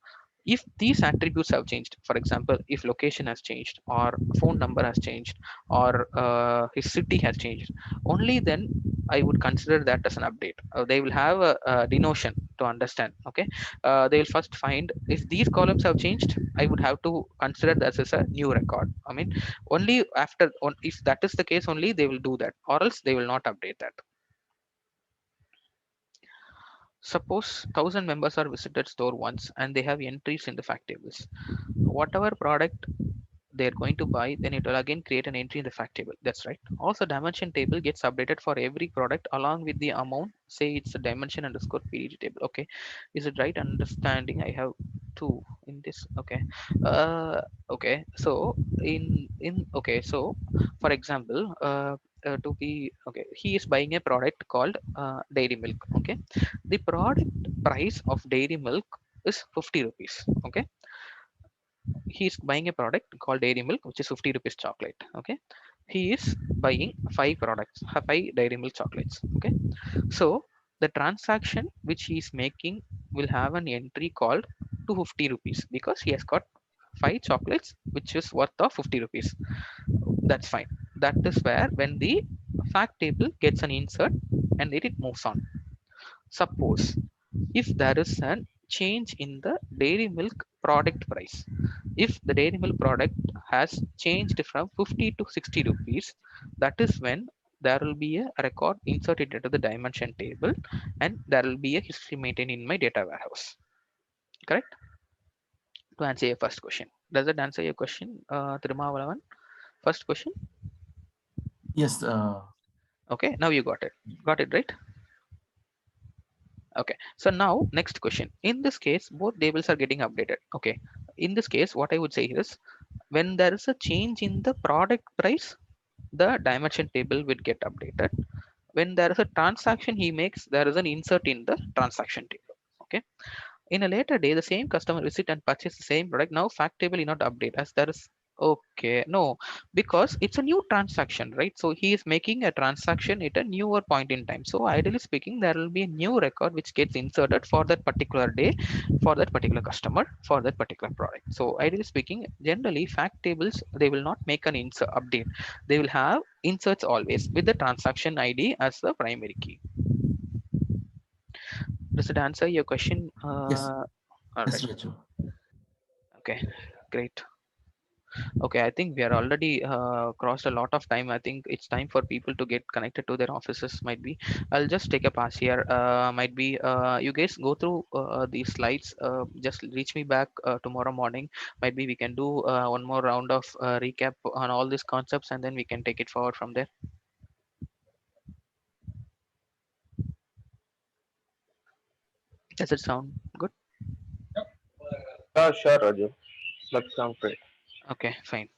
if these attributes have changed. For example, if location has changed, or phone number has changed, or his city has changed, only then I would consider that as an update. They will have a denotion to understand. Okay, they will first find if these columns have changed, I would have to consider that as a new record. I mean, only after if that is the case, only they will do that, or else they will not update that. Suppose 1000 members are visited store once and they have entries in the fact tables. Whatever product they're going to buy, then it will again create an entry in the fact table. That's right. Also, dimension table gets updated for every product along with the amount. Say it's a dimension underscore PDD table. Okay, is it right understanding? I have two in this. Okay, okay. So so for example, to be okay, he is buying a product called dairy milk. Okay, the product price of dairy milk is 50 rupees. Okay, he's buying a product called dairy milk, which is 50 rupees chocolate. Okay, he is buying five dairy milk chocolates. Okay, so the transaction which he is making will have an entry called 250 rupees, because he has got five chocolates which is worth of 50 rupees. That's fine. That is where when the fact table gets an insert and it moves on. Suppose if there is a change in the dairy milk product price, if the dairy milk product has changed from 50 to 60 rupees, that is when there will be a record inserted into the dimension table, and there will be a history maintained in my data warehouse. Correct? To answer your first question, does that answer your question, Thirumavalavan? First question. Yes. Okay, now you got it right. Okay, so now next question. In this case, both tables are getting updated. Okay, in this case, what I would say is, when there is a change in the product price, the dimension table will get updated. When there is a transaction he makes, there is an insert in the transaction table. Okay, in a later day, the same customer visit and purchase the same product. Now fact table will not update as there is. Okay, no, because it's a new transaction, right? So he is making a transaction at a newer point in time. So ideally speaking, there will be a new record which gets inserted for that particular day, for that particular customer, for that particular product. So ideally speaking, generally fact tables, they will not make an insert update. They will have inserts always with the transaction ID as the primary key. Does it answer your question? Yes. All Yes, right. Raju. Okay, great. Okay, I think we are already crossed a lot of time. I think it's time for people to get connected to their offices. Might be. I'll just take a pass here. Might be. You guys go through these slides. Just reach me back tomorrow morning. Might be we can do one more round of recap on all these concepts, and then we can take it forward from there. Does it sound good? Sure, Raju. That sounds great. Okay, fine.